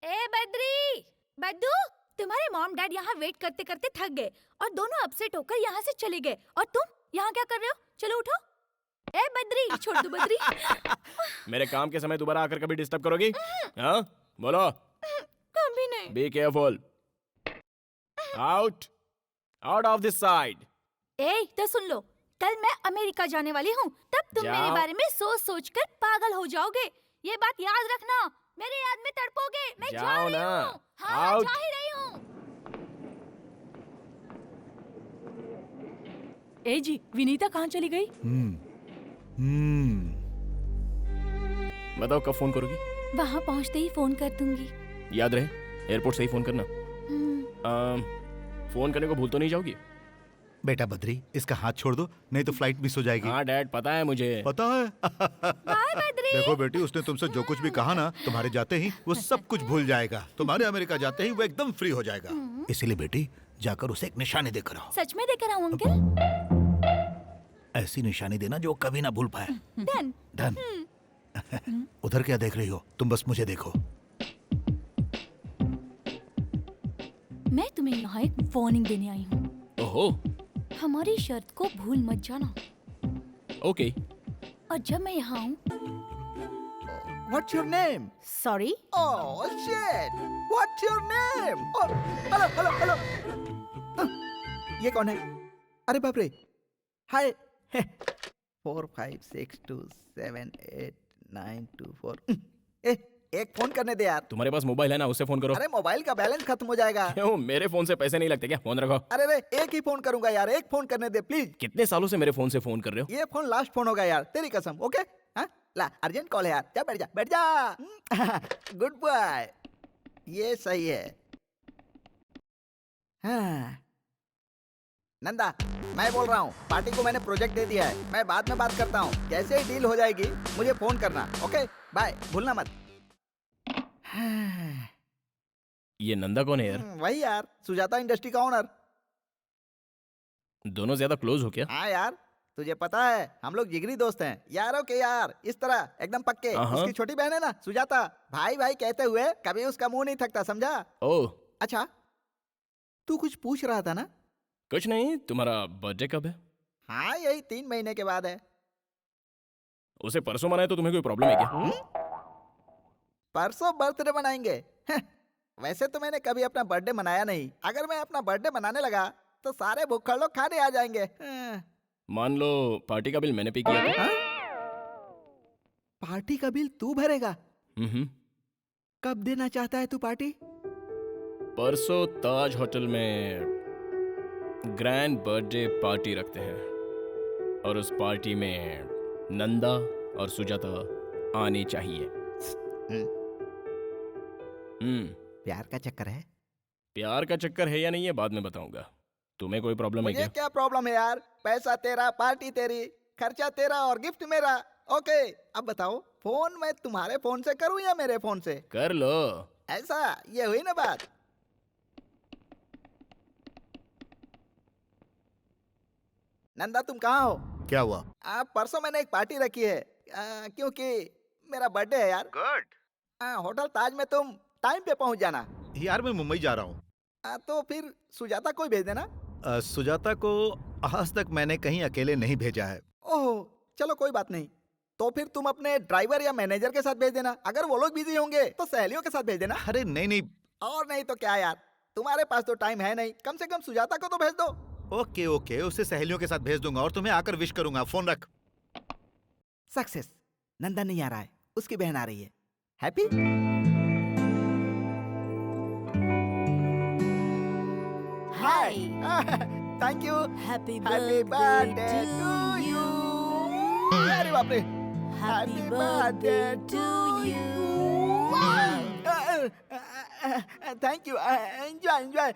ए बद्री, बद्दू, तुम्हारे मॉम डैड यहाँ वेट करते करते थक गए और दोनों अपसेट होकर यहाँ से चले गए। और तुम यहाँ क्या कर रहे हो? चलो उठो। ए बद्री, छोड़ दो बद्री। मेरे काम के समय दोबारा आकर कभी डिस्टर्ब करोगी? हाँ बोलो। कभी नहीं। Be careful. Out out of this side. ए तो सुन लो, कल मैं अमेरिका जाने वाली हूँ। तब तुम मेरे बारे में सोच सोच कर पागल हो जाओगे। ये बात याद रखना। मेरे याद में तड़पोगे। मैं जा रही हूँ। हाँ, जा ही रही हूँ। ए जी, विनीता कहाँ चली गई? बताओ कब फोन करोगी? वहाँ पहुँचते ही फोन कर दूंगी। याद रहे, एयरपोर्ट से ही फोन करना। फोन करने को भूल तो नहीं जाओगी? बेटा बद्री, इसका हाथ छोड़ दो, नहीं तो फ्लाइट मिस हो जाएगी। हाँ डैड, पता है मुझे। पता है। बाय बद्री। देखो बेटी, उसने तुमसे जो कुछ भी कहा ना, तुम्हारे जाते ही वो सब कुछ भूल जाएगा। तुम्हारे अमेरिका जाते ही वो एकदम फ्री हो जाएगा। इसीलिए बेटी, जाकर उसे एक निशानी देकर आओ। सच में देकर आऊँ अंकल? ऐसी निशानी देना जो कभी ना भूल पाए। डन। डन। उधर क्या देख रही हो? तुम बस मुझे देखो। मैं तुम्हें यहाँ एक वार्निंग देने आई हूँ। ओहो। हमारी शर्त को भूल मत जाना। ओके। और जब मैं यहाँ आऊँ। What's your name? Sorry? Oh shit! What's your name? Oh, hello. ये कौन है? अरे बाप रे! हाय. 4 5 6 2 7 8 9 2 4. एक फोन करने दे यार। तुम्हारे पास मोबाइल है ना, उससे फोन करो। अरे मोबाइल का बैलेंस खत्म हो जाएगा। क्यों, मेरे फोन से पैसे नहीं लगते क्या? फोन रखो। अरे एक ही फोन करूंगा यार, एक फोन करने दे प्लीज। कितने सालों से मेरे फोन से फोन कर रहे हो? ये फोन लास्ट फोन होगा यार, तेरी कसम। ओके हाँ, ला अर्जेंट कॉल है यार। जा बैठ जा। Good boy. ये सही है। हाँ नंदा, मैं बोल रहा हूँ, पार्टी को मैंने प्रोजेक्ट दे दिया है। मैं बाद में बात करता हूँ। जैसे ही डील हो जाएगी मुझे फोन करना। ओके बाय, भूलना मत। ये नंदा कौन है यार? वही यार, सुजाता इंडस्ट्री का ओनर। दोनों ज्यादा क्लोज हो क्या? हाँ यार, तुझे पता है हम लोग जिगरी दोस्त हैं, यारों के यार, इस तरह एकदम पक्के। हाँ। उसकी छोटी बहन है ना सुजाता, भाई भाई कहते हुए कभी उसका मुंह नहीं थकता, समझा? ओह, अच्छा, तू कुछ पूछ रहा था ना? कुछ नहीं। तुम्हारा बर्थडे कब है? हाँ, यही 3 महीने के बाद है। उसे परसों मनाए तो तुम्हें कोई प्रॉब्लम है क्या? परसों बर्थडे मनाएंगे? वैसे तो मैंने कभी अपना बर्थडे मनाया नहीं। अगर मैं अपना बर्थडे मनाने लगा तो सारे भूखड़ लोग खाने आ जाएंगे। मान लो पार्टी का बिल मैंने पे किया था। पार्टी का बिल तू भरेगा? हम्म। कब देना चाहता है तू पार्टी? परसों ताज होटल में ग्रैंड बर्थडे पार्टी रखते हैं और उस पार्टी में नंदा और सुजाता आने चाहिए। प्यार का चक्कर है? प्यार का चक्कर है या नहीं है बाद में बताऊंगा। तुम्हें कोई प्रॉब्लम है मुझे क्या? क्या प्रॉब्लम है यार? पैसा तेरा, पार्टी तेरी, खर्चा तेरा और गिफ्ट मेरा। ओके, अब बताओ, फोन मैं तुम्हारे फोन से करूं या मेरे फोन से? कर लो। ऐसा, ये हुई ना बात। नंदा तुम कहाँ हो? क्या हुआ? परसों मैंने एक पार्टी रखी है, क्योंकि मेरा बर्थडे है यार। गुड। होटल ताज में तुम टाइम पे पहुंच जाना। यार मैं मुंबई जा रहा हूँ। तो फिर सुजाता को ही भेज देना। सुजाता को आज तक मैंने कहीं अकेले नहीं भेजा है। ओह, चलो कोई बात नहीं। तो फिर तुम अपने ड्राइवर या मैनेजर के साथ भेज देना। अगर वो लोग बिजी होंगे तो सहेलियों के साथ भेज देना। अरे नहीं नहीं। और नहीं तो क्या यार, तुम्हारे पास तो टाइम है नहीं, कम से कम सुजाता को तो भेज दो। ओके ओके, उसे सहेलियों के साथ भेज दूंगा और तुम्हें आकर विश करूंगा। फोन रख। सक्सेस। नंदा नहीं आ रहा है, उसकी बहन आ रही है। Happy? Hi. Thank you. Happy birthday to you. अरे बाप रे। Happy birthday to you. Thank you. Enjoy enjoy.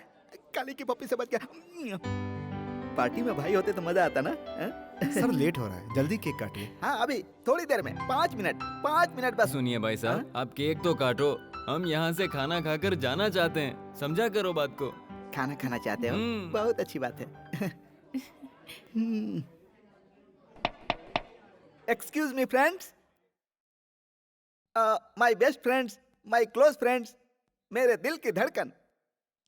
काली की पप्पी से बच गया। पार्टी में भाई होते तो मजा आता ना। सर लेट हो रहा है, जल्दी केक काटिए। हाँ, अभी थोड़ी देर में, 5 मिनट बस। सुनिए भाई साहब, आप केक तो काटो, हम यहाँ से खाना खाकर जाना चाहते हैं, समझा करो बात को। खाना खाना चाहते हो? बहुत अच्छी बात है। Excuse me friends, my best friends, my close friends, मेरे दिल की धड़कन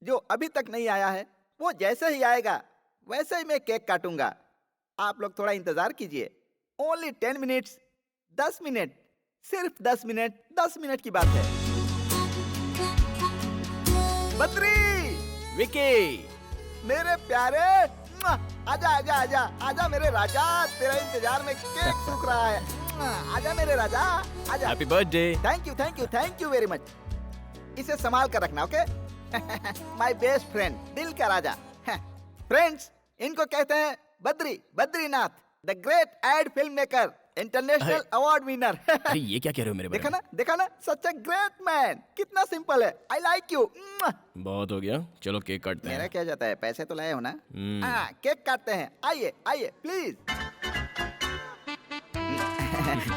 जो अभी तक नहीं आया है, वो जैसे ही आएगा वैसे ही मैं केक काटूंगा। आप लोग थोड़ा इंतजार कीजिए। ओनली 10 मिनट्स, 10 मिनट, सिर्फ 10 मिनट, 10 मिनट की बात है। बद्री, विकी, मेरे प्यारे, आजा आजा आजा आजा मेरे राजा, तेरा इंतजार में केक सूख रहा है। आजा मेरे राजा, आजा। Happy birthday. Thank you very much. इसे संभाल कर रखना, ओके? माय बेस्ट फ्रेंड, दिल का राजा। फ्रेंड्स, इनको कहते हैं Badrinath, the great ad film maker, international award winner. अरे ये क्या कह रहे हो मेरे बारे में? देखा ना, सच ए ग्रेट मैन। कितना सिंपल है। I like you. बहुत हो गया, चलो केक काटते मेरा हैं। क्या जाता है, पैसे तो लाए हो ना? केक काटते हैं। आइए आइए प्लीज।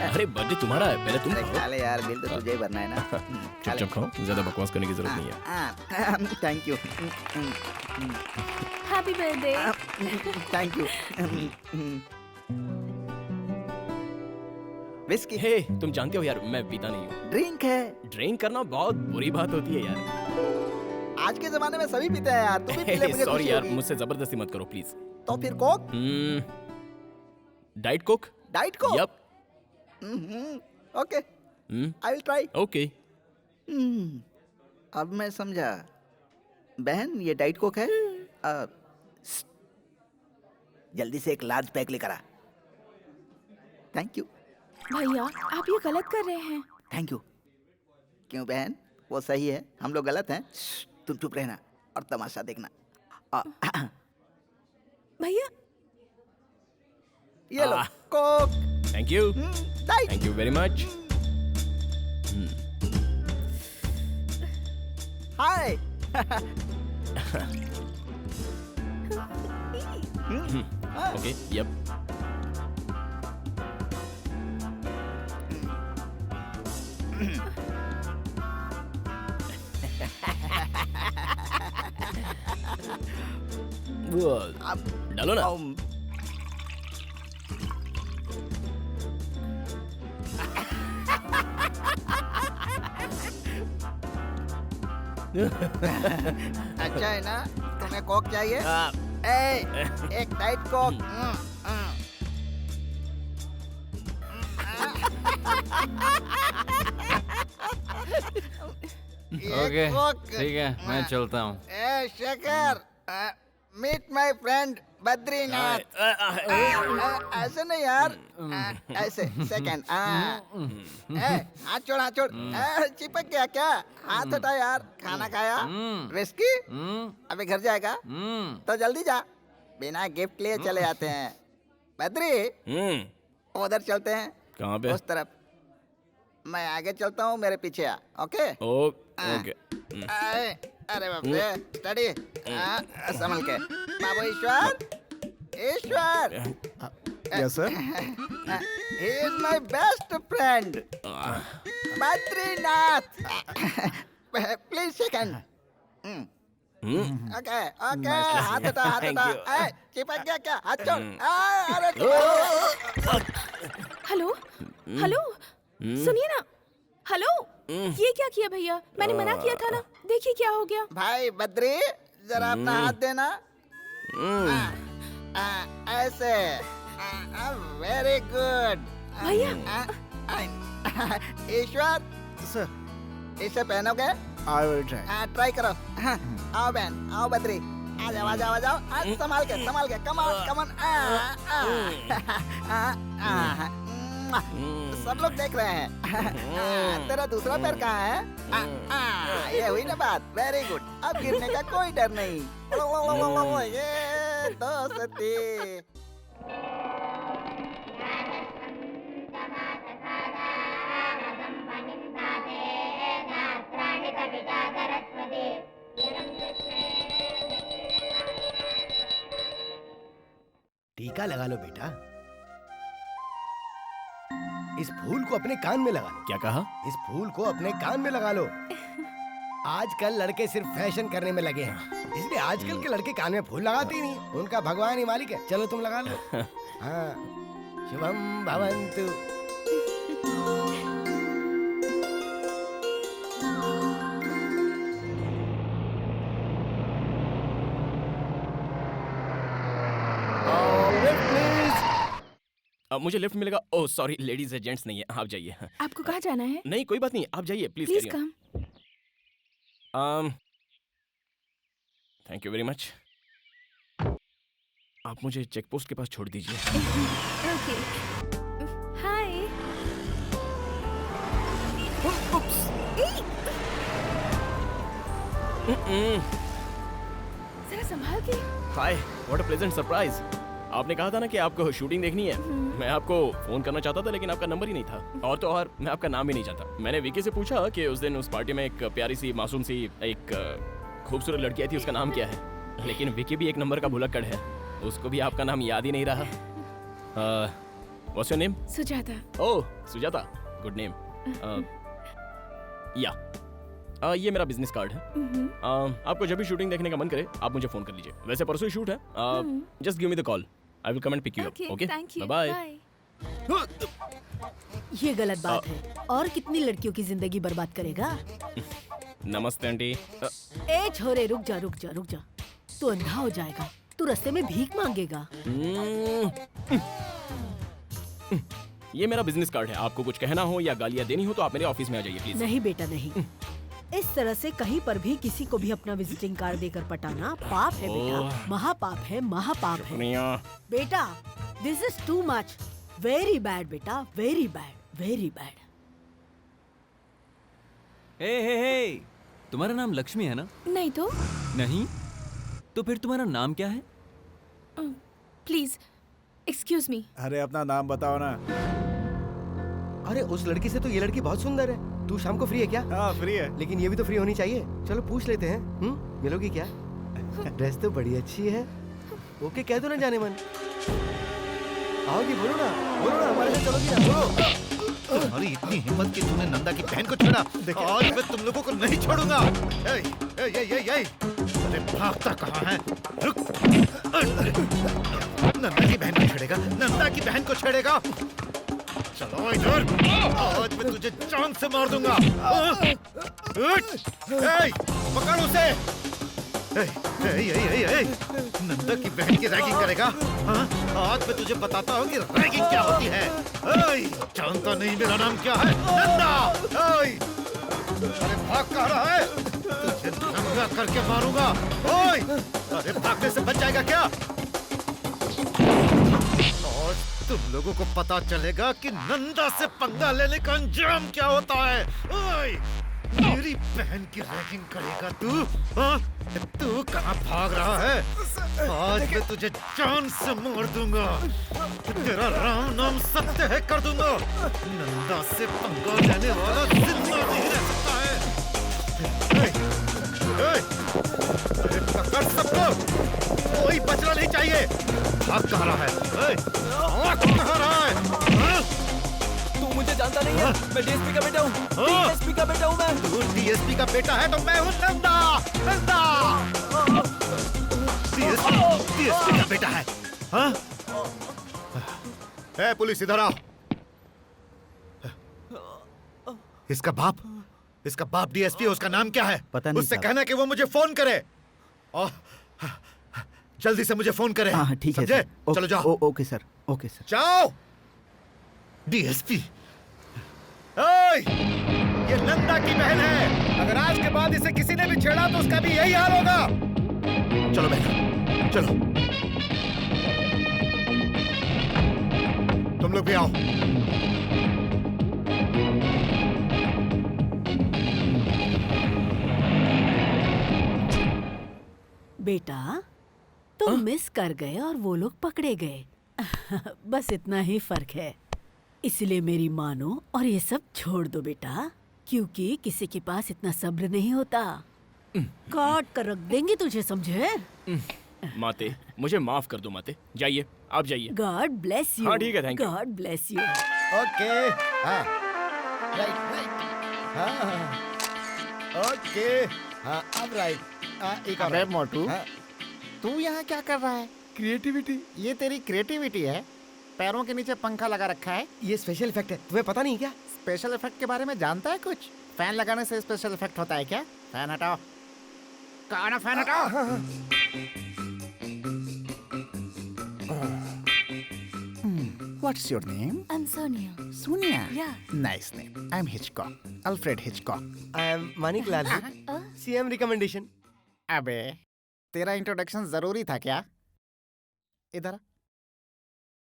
अरे बर्थडे तुम्हारा है, पहले तुम खा ले यार, बिल तो तुझे ही भरना है ना। चुपचाप खाओ, ज्यादा बकवास करने की जरूरत नहीं है। Thank you. Happy birthday. Thank you. Whisky hey, तुम जानते हो यार, मैं पीता नहीं हूँ। ड्रिंक है। ड्रिंक करना बहुत बुरी बात होती है यार। आज के जमाने में सभी पीते हैं यार, तू भी पी ले, मुझे सॉरी खुशी यार, होगी। मुझसे जबरदस्ती मत करो प्लीज। तो फिर coke? Diet coke. Diet coke? Yup. Okay, I will try. Okay. अब मैं समझा। बहन, ये डाइट कोक है? जल्दी से एक लार्ज पैक लेकर आ। Thank you. भैया, आप ये गलत कर रहे हैं। Thank you. क्यों बहन, वो सही है, हम लोग गलत हैं? तुम चुप रहना और तमाशा देखना। भैया, ये लो coke. Thank you. Diet. Thank you very much. Hi. Okay, yup. डालो ना। अच्छा है ना? तुम्हें कोक चाहिए? एक डाइट कोक। ओके ठीक है, मैं चलता हूँ। Shekhar, meet my friend Badrinath. ऐसे नहीं यार, ऐसे सेकंड। हाथ छोड़, हाथ छोड़। चिपक गया क्या? हाथ हटा यार। खाना खाया? विस्की? अभी घर जाएगा तो जल्दी जा, बिना गिफ्ट लिए चले आते हैं। बद्री, उधर चलते हैं। कहाँ पे? उस तरफ। मैं आगे चलता हूँ, मेरे पीछे आ। Okay okay. अरे बाप रे, स्टडी। संभल के। बाबू Ishwar, Ishwar. Yes sir. He is my best friend, Badrinath. Please second. Okay okay, हाथ हटा, हाथ हटा। चिपक गया क्या? हाथ छोड़। अरे हेलो हेलो, सुनिए ना। हेलो, ये क्या किया भैया? मैंने मना किया था ना, देखिए क्या हो गया। भाई बद्री, जरा अपना हाथ देना। ऐसे। वेरी गुड भैया। ईश्वर, सर इसे पहनोगे? I will try. ट्राई करो। आओ बहन, आओ बद्री, आ जाओ, आ जाओ, आ जाओ। संभाल के, संभाल के। Come on, come on. सब लोग देख रहे हैं। तेरा दूसरा पैर कहाँ है? ये हुई ना बात। वेरी गुड, अब गिरने का कोई डर नहीं। ये दोस्ती। टीका लगा लो बेटा, इस फूल को अपने कान में लगा लो। क्या कहा? इस फूल को अपने कान में लगा लो। आजकल लड़के सिर्फ फैशन करने में लगे हैं, इसलिए आजकल के लड़के कान में फूल लगाते ही नहीं। उनका भगवान ही मालिक है। चलो तुम लगा लो। हाँ, शुभम भवन्तु। मुझे लिफ्ट मिलेगा? ओह सॉरी, लेडीज है, जेंट्स नहीं है। आप जाइए। आपको कहाँ जाना है? नहीं कोई बात नहीं, आप जाइए please. Please come. Thank you very much. आप मुझे चेक पोस्ट के पास छोड़ दीजिए। ओके। हाय। जरा संभाल के। हाय, व्हाट अ प्लेजेंट सरप्राइज। आपने कहा था ना कि आपको शूटिंग देखनी है। मैं आपको फोन करना चाहता था, लेकिन आपका नंबर ही नहीं था। और तो और मैं आपका नाम भी नहीं जानता। मैंने विकी से पूछा कि उस दिन उस पार्टी में एक प्यारी सी मासूम सी एक खूबसूरत लड़की आई थी, उसका नाम क्या है। लेकिन विकी भी एक नंबर का भुलक्कड़ है, उसको भी आपका नाम याद ही नहीं रहा। What's your name? Sujata. Oh Sujata, good name. या ये मेरा बिजनेस कार्ड है। आपको जब भी शूटिंग देखने का मन करे आप मुझे फोन कर लीजिए। वैसे परसों ही शूट है। Just give me the call, I will come and pick you up. Okay, bye bye. ये गलत बात है। और कितनी लड़कियों की जिंदगी बर्बाद करेगा? नमस्ते आंटी। ए छोरे, रुक जा रुक जा रुक जा। तू अंधा हो जाएगा, तू रास्ते में भीख मांगेगा। ये मेरा बिजनेस कार्ड है। आपको कुछ कहना हो या गालियाँ देनी हो तो आप मेरे ऑफिस में आ जाइए प्लीज। नहीं बेटा नहीं, इस तरह से कहीं पर भी किसी को भी अपना विजिटिंग कार्ड देकर पटाना पाप है बेटा, महापाप है, महापाप है बेटा। This is too much, very bad बेटा, वेरी बैड, वेरी बैड। हे, तुम्हारा नाम लक्ष्मी है ना? नहीं तो। नहीं तो फिर तुम्हारा नाम क्या है? Please excuse me. अरे अपना नाम बताओ ना। अरे उस लड़की से तो ये लड़की बहुत सुंदर है। तू शाम को फ्री है क्या? हाँ फ्री है। लेकिन ये भी तो फ्री होनी चाहिए। चलो पूछ लेते हैं। मिलोगी क्या? ड्रेस तो बड़ी अच्छी है। ओके कह दो ना जाने मन। आओगी? बोलो ना, बोलो ना, हमारे साथ चलोगी ना? बोलो। तुम्हारी इतनी हिम्मत कि तूने नंदा की बहन को छेड़ा। आज मैं तुम लोगों को नहीं छोड़ूंगा। अरे भागता कहाँ है? रुक। नंदा की बहन को छेड़ेगा, नंदा की बहन को छेड़ेगा। चलो इधर, आज मैं तुझे जान से मार दूंगा। पकड़ उसे। नंदा की बहन की रैगिंग करेगा? हाँ? आज मैं तुझे बताता हूँ कि रैगिंग क्या होती है। जानता नहीं मेरा नाम क्या है? नंदा। अरे भाग कहाँ रहा है? तुझे नंगा करके मारूंगा। अरे भागने से बच जाएगा क्या? और तुम लोगों को पता चलेगा कि नंदा से पंगा लेने का अंजाम क्या होता है। मेरी बहन की रैगिंग करेगा तू? हाँ? तू कहाँ भाग रहा है? आज मैं तुझे जान से मार दूंगा। तेरा राम नाम सत्य है कर दूंगा। नंदा से पंगा लेने वाला जिंदा नहीं रह सकता है। अरे पकड़ सबको, कोई बचना नहीं चाहिए। भाग कहाँ रहा है? भाग कहाँ रहा है? हाँ? तू मुझे जानता नहीं है, मैं डीएसपी का बेटा हूँ। डीएसपी का बेटा हूँ मैं। तू डीएसपी का बेटा है तो मैं हूँ नंदा। नंदा डीएसपी का बेटा है। हाँ? ए, पुलिस इधर आओ। इसका बाप डीएसपी है। उसका नाम क्या है? पता नहीं उससे साहब। कहना कि वो मुझे फोन करे और जल्दी से मुझे फोन करे। हाँ ठीक है समझे? सर। चलो जाओ। Okay sir, okay sir. जाओ। डीएसपी, ये नंदा की बहन है। अगर आज के बाद इसे किसी ने भी छेड़ा तो उसका भी यही हाल होगा। चलो बहन, चलो। तुम लोग भी आओ। बेटा, तुम मिस कर गए और वो लोग पकड़े गए। बस इतना ही फर्क है। इसलिए मेरी मानो और ये सब छोड़ दो बेटा, क्योंकि किसी के पास इतना सब्र नहीं होता। काट कर रख देंगे तुझे, समझे? माते, मुझे माफ कर दो माते। जाइए, आप जाइए। God bless you. हाँ ठीक है, thank you. God bless you. Okay. हाँ राइट। हाँ ओके। हाँ अब राइट। एक अबे मोटू, हाँ। तू यहाँ क्या कर रहा है? क्रिएटिविटी। ये तेरी क्रिएटिविटी है? पैरों के नीचे पंखा लगा रखा है। ये स्पेशल इफेक्ट है, तुम्हें पता नहीं क्या? स्पेशल इफेक्ट के बारे में जानता है कुछ? फैन लगाने से स्पेशल इफेक्ट होता है क्या? फैन हटाओ। कौन है फैन हटाओ? What's your name? I'm Sonia. Sonia. Yeah. Nice name. I'm Hitchcock. Alfred Hitchcock. I am Manik Lal, CM recommendation. अबे, तेरा इंट्रोडक्शन जरूरी था क्या? इधर आ।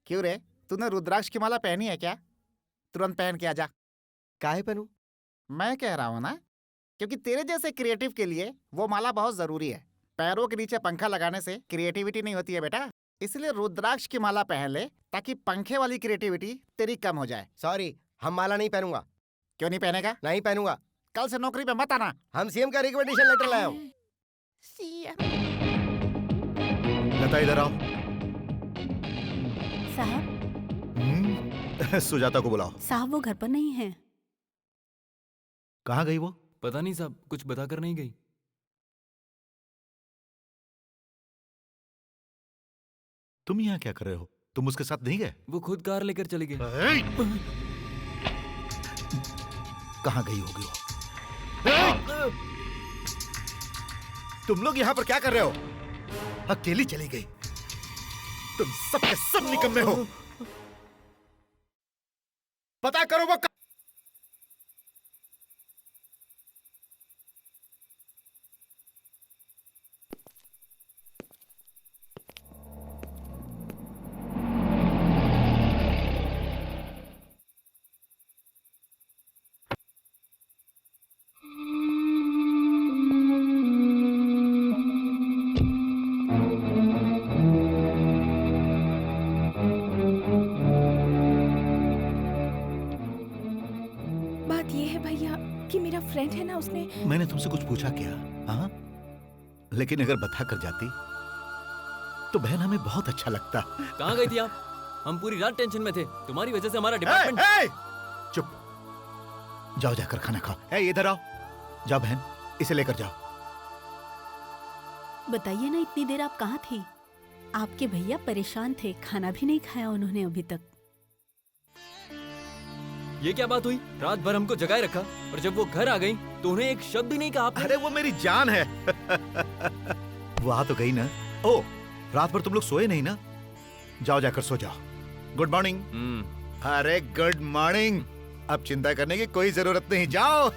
क्यों रे, तूने रुद्राक्ष की माला पहनी है क्या? तुरंत पहन के आजा। काहे पहनूं? मैं कह रहा हूँ ना, क्योंकि तेरे जैसे क्रिएटिव के लिए वो माला बहुत जरूरी है। पैरों के नीचे पंखा लगाने से क्रिएटिविटी नहीं होती है बेटा। इसलिए रुद्राक्ष की माला पहन ले, ताकि पंखे वाली क्रिएटिविटी तेरी कम हो जाए। सॉरी, हम माला नहीं पहनूंगा। क्यों नहीं पहनेगा? नहीं पहनूंगा। कल से नौकरी पे मत आना। हम सीएम का रिकमेंडेशन लेटर लाए हूँ। लता इधर आओ। साहब, सुजाता को बुलाओ। साहब वो घर पर नहीं है। कहाँ गई वो? पता नहीं साहब, कुछ बताकर नहीं गई। तुम यहाँ क्या कर रहे हो? तुम उसके साथ नहीं गए? वो खुद कार लेकर चली गई। कहाँ गई होगी वो? तुम लोग यहाँ पर क्या कर रहे हो? अकेली चली गई। तुम सब के सब निकम्मे हो। पता करो वो फ्रेंड है ना, उसने मैंने तुमसे कुछ पूछा क्या? हाँ, लेकिन अगर बता कर जाती तो बहन हमें बहुत अच्छा लगता। कहाँ गई थी आप? हम पूरी रात टेंशन में थे, तुम्हारी वजह से हमारा डिपार्टमेंट। चुप, जाओ जाकर खाना खाओ। इधर आओ, जाओ बहन, इसे लेकर जाओ। बताइए ना, इतनी देर आप कहाँ थी? आपके भैया परेशान थे, खाना भी नहीं खाया उन्होंने अभी तक। ये क्या बात हुई? रात भर हमको जगाए रखा और जब वो घर आ गई तो उन्हें एक शब्द भी नहीं कहा आपने। अरे वो मेरी जान है। वो आ तो गई ना। ओ, रात भर तुम लोग सोए नहीं ना? जाओ जाकर सो जाओ। Good morning. अरे गुड मॉर्निंग। अब चिंता करने की कोई जरूरत नहीं, जाओ।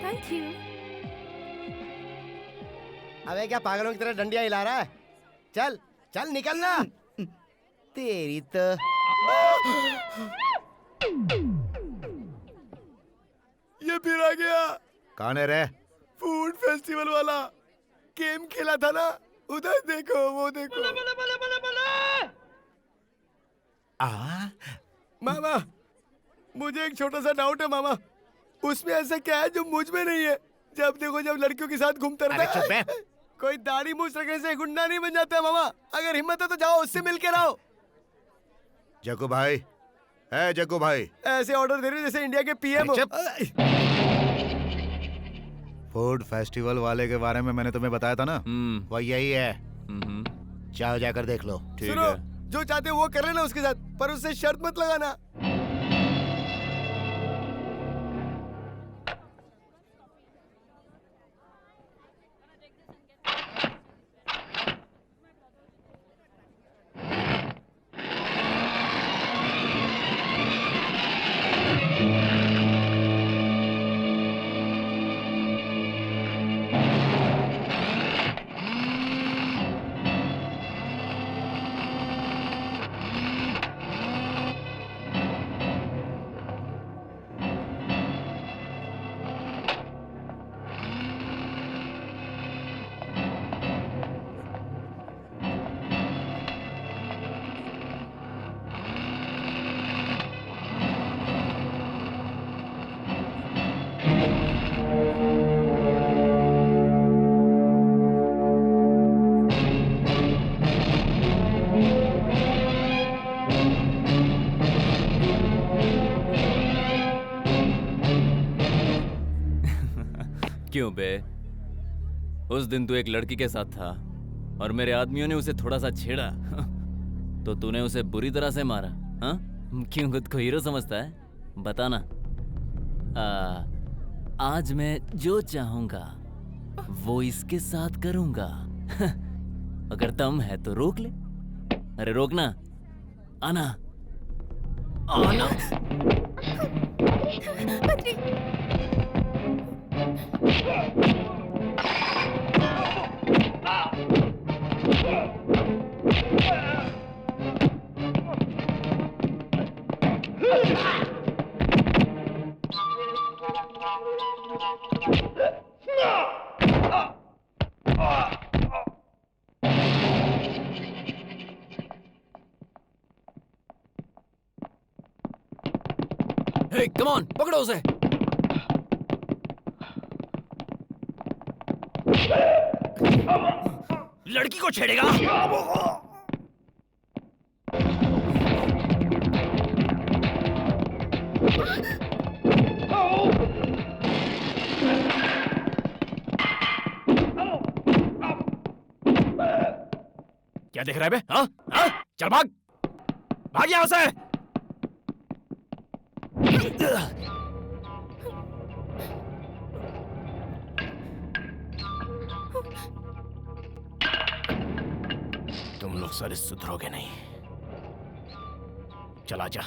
Thank you. अबे क्या पागलों की तरह डंडिया हिला रहा है? चल चल निकलना। तेरी तो ये फिर आ गया। कौन है रे? फूड फेस्टिवल वाला गेम खेला था ना, उधर देखो, वो देखो। मामा, मुझे एक छोटा सा डाउट है मामा। उसमें ऐसा क्या है जो मुझ में नहीं है? जब देखो जब लड़कियों के साथ घूमता रहता है। कोई दाढ़ी मूछ रखने से गुंडा नहीं बन जाता है मामा। अगर हिम्मत है तो जाओ उससे मिल के रहो। जग्गू भाई, है जग्गू भाई, ऐसे ऑर्डर दे रहे हो जैसे इंडिया के पीएम हो। फूड फेस्टिवल वाले के बारे में मैंने तुम्हें बताया था ना, वो यही है। जाओ जाकर देख लो। सुनो, जो चाहते हो वो कर लेना उसके साथ, पर उससे शर्त मत लगाना। क्यों बे? उस दिन तू एक लड़की के साथ था और मेरे आदमियों ने उसे थोड़ा सा छेड़ा तो तूने उसे बुरी तरह से मारा। हाँ, क्यों खुद को हीरो समझता है? बताना। आज मैं जो चाहूंगा वो इसके साथ करूंगा। अगर दम है तो रोक ले। अरे रोकना, आना आना। Hey, come on, पकड़ो उसे। लड़की को छेड़ेगा? क्या देख रहा है बे? हाँ? हाँ? चल भाग! भाग यहाँ से! तुम लोग सारे सुधरोगे नहीं। चला जा।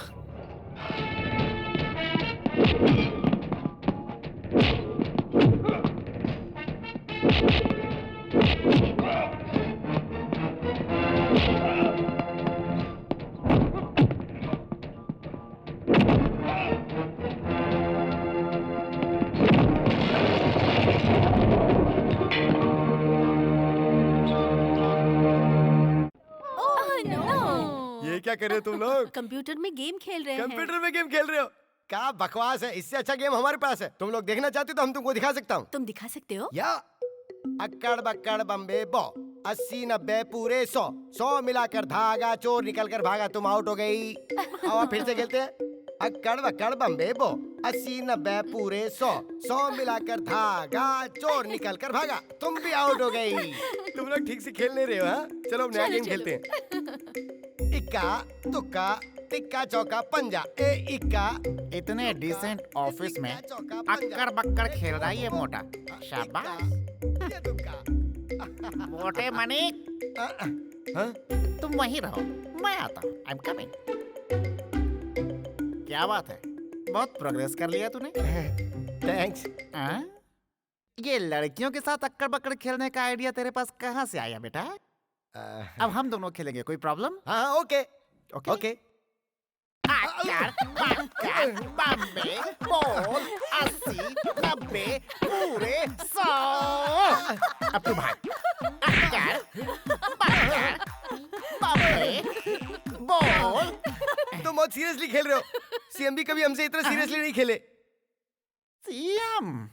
ये क्या कर रहे हो तुम लोग? कंप्यूटर में गेम खेल रहे हैं। कंप्यूटर में गेम खेल रहे हो? क्या बकवास है, इससे अच्छा गेम हमारे पास है। तुम लोग देखना चाहते हो तो हम तुमको दिखा सकता हूँ। तुम दिखा सकते हो? या अक्कड़ बक्कड़ बम्बे बो 80 90 पूरे 100 100 मिलाकर धागा चोर निकल कर भागा, तुम आउट हो गई। और फिर से खेलते हैं। अक्कड़ बक्कड़ बम्बे बो 80 90 पूरे 100 100 मिलाकर धागा चोर निकल कर भागा, तुम भी आउट हो गई। तुम लोग ठीक से खेल नहीं रहे हो। हाँ चलो अब नया गेम खेलते हैं। इक्का तुक्का टिक्का चौका पंजा ए इक्का। इतने डिसेंट ऑफिस में अक्कड़ बक्कड़ खेल रहा है ये मोटा। शाबाश। मोटे मनिक, तुम वहीं रहो, मैं आता हूँ। I am coming. क्या बात है, बहुत प्रोग्रेस कर लिया तूने। थैंक्स। ये लड़कियों के साथ अक्कड़ बक्कड़ खेलने का आइडिया तेरे पास कहाँ से आया बेटा? अब हम दोनों खेलेंगे, कोई प्रॉब्लम? हाँ ओके ओके। अक्कड़ बक्कड़ बम्बे बोल 80 90 पूरे 100। अब तू भाग। अक्कड़ बक्कड़ बम्बे बोल। तुम बहुत सीरियसली खेल रहे हो। सीएम भी कभी हमसे इतना सीरियसली नहीं खेले। सीएम?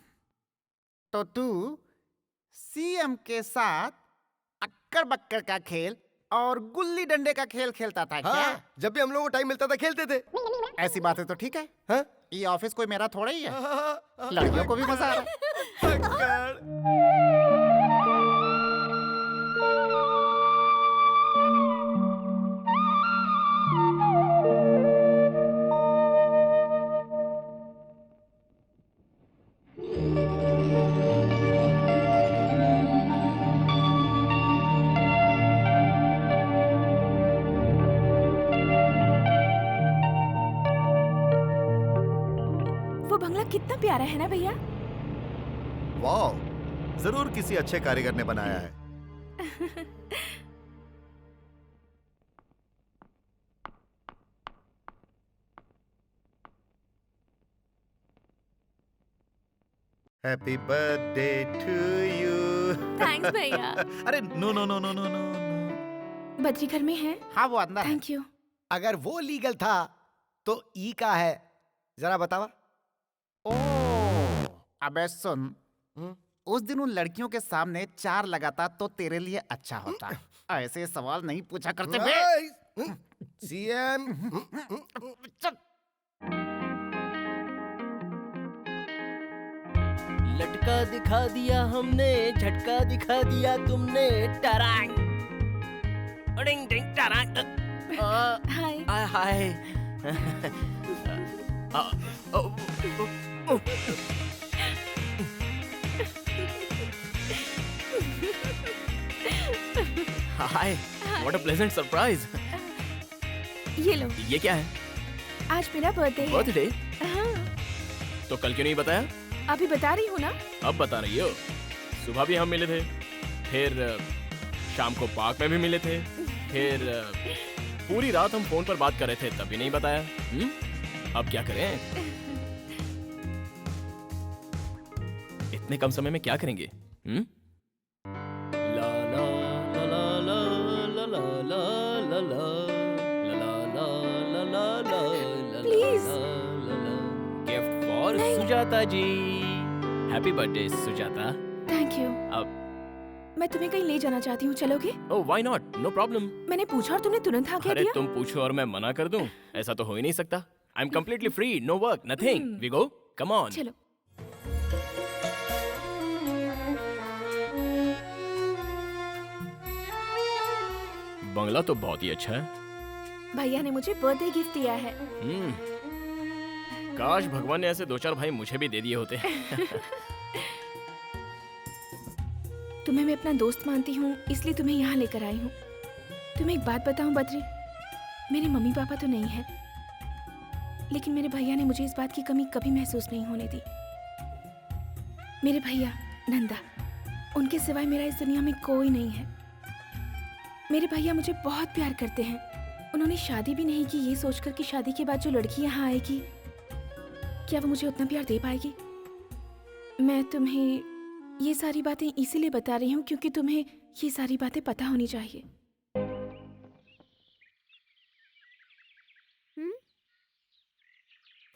तो तू सीएम के साथ अक्कड़ बक्कड़ का खेल और गुल्ली डंडे का खेल खेलता था क्या? हाँ, जब भी हम लोगों को टाइम मिलता था खेलते थे। ऐसी बातें तो ठीक है। हाँ? ये ऑफिस कोई मेरा थोड़ा ही है। लड़कियों को भी मजा आ रहा है। कितना प्यारा है ना भैया? वाह, जरूर किसी अच्छे कारीगर ने बनाया है। Happy birthday to you. Thanks भैया। अरे no no no no no no. Badri घर में है? हाँ वो अंदर है। Thank you. अगर वो लीगल था तो ई का है, जरा बतावा। अबे सुन, उस दिन उन लड़कियों के सामने 4 लगाता तो तेरे लिए अच्छा होता। ऐसे सवाल नहीं पूछा करते बे। सीएम लटका दिखा दिया हमने, झटका दिखा दिया तुमने। टरांग डिंग डिंग टरांग। हाय hi. Hi, what a pleasant surprise. ये लो। ये क्या है? आज मेरा बर्थडे है। बर्थडे? हाँ। तो कल क्यों नहीं बताया? अभी बता रही हूँ ना। अब बता रही हो? सुबह भी हम मिले थे, फिर शाम को पार्क में भी मिले थे, फिर पूरी रात हम फोन पर बात कर रहे थे, तब भी नहीं बताया। अब क्या करें? इतने कम समय में क्या करेंगे? ला ला ला ला ला ला ला ला ला ला ला ला ला। Please. Gift for Sujata ji. Happy birthday Sujata. Thank you. अब मैं तुम्हें कहीं ले जाना चाहती हूँ, चलोगे? Oh why not, no problem. मैंने पूछा और तुमने तुरंत हाँ कह अरे दिया। तुम पूछो और मैं मना कर दूं? ऐसा तो हो ही नहीं सकता। I am completely free, no work, nothing. We go, come on. चलो। बंगला तो बहुत ही अच्छा है। भैया ने मुझे बर्थडे गिफ्ट दिया है। काश भगवान ने ऐसे 2-4 भाई मुझे भी दे दिए होते। तुम्हें मैं अपना दोस्त मानती हूँ, इसलिए तुम्हें यहाँ लेकर आई हूँ। तुम्हें एक बात बताऊँ बद्री, मेरे मम्मी पापा तो नहीं है, लेकिन मेरे भैया ने मुझे इस बात की कमी कभी महसूस नहीं होने दी। मेरे भैया नंदा, उनके सिवाय मेरा इस दुनिया में कोई नहीं है। मेरे भैया मुझे बहुत प्यार करते हैं। उन्होंने शादी भी नहीं की ये सोचकर कि शादी के बाद जो लड़की यहाँ आएगी, क्या वो मुझे उतना प्यार दे पाएगी। मैं तुम्हें ये सारी बातें इसीलिए बता रही हूँ क्योंकि तुम्हें ये सारी बातें पता होनी चाहिए।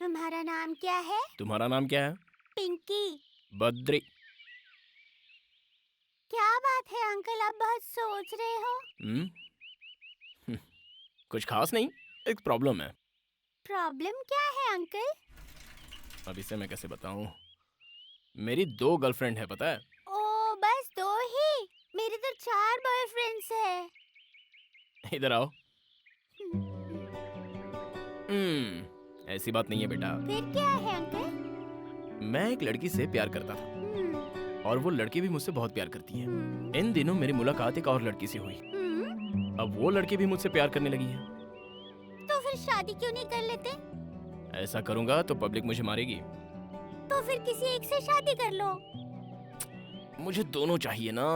तुम्हारा नाम क्या है? तुम्हारा नाम क्या है? पिंकी। बद्री। क्या बात है अंकल, आप बहुत सोच रहे हो? कुछ खास नहीं, एक प्रॉब्लम है। प्रॉब्लम क्या है अंकल? अब इसे मैं कैसे बताऊं? मेरी 2 गर्लफ्रेंड है, पता है? ओ, बस 2 ही? मेरे तो 4 बॉयफ्रेंड्स हैं। इधर आओ। ऐसी बात नहीं है बेटा। फिर क्या है अंकल? मैं एक लड़की से प्यार करता था और वो लड़की भी मुझसे बहुत प्यार करती है। इन दिनों मेरी मुलाकात एक और लड़की से हुई। अब वो लड़की भी मुझसे प्यार करने लगी है। तो फिर शादी क्यों नहीं कर लेते? ऐसा करूंगा तो पब्लिक मुझे मारेगी। तो फिर किसी एक से शादी कर लो। मुझे दोनों चाहिए ना।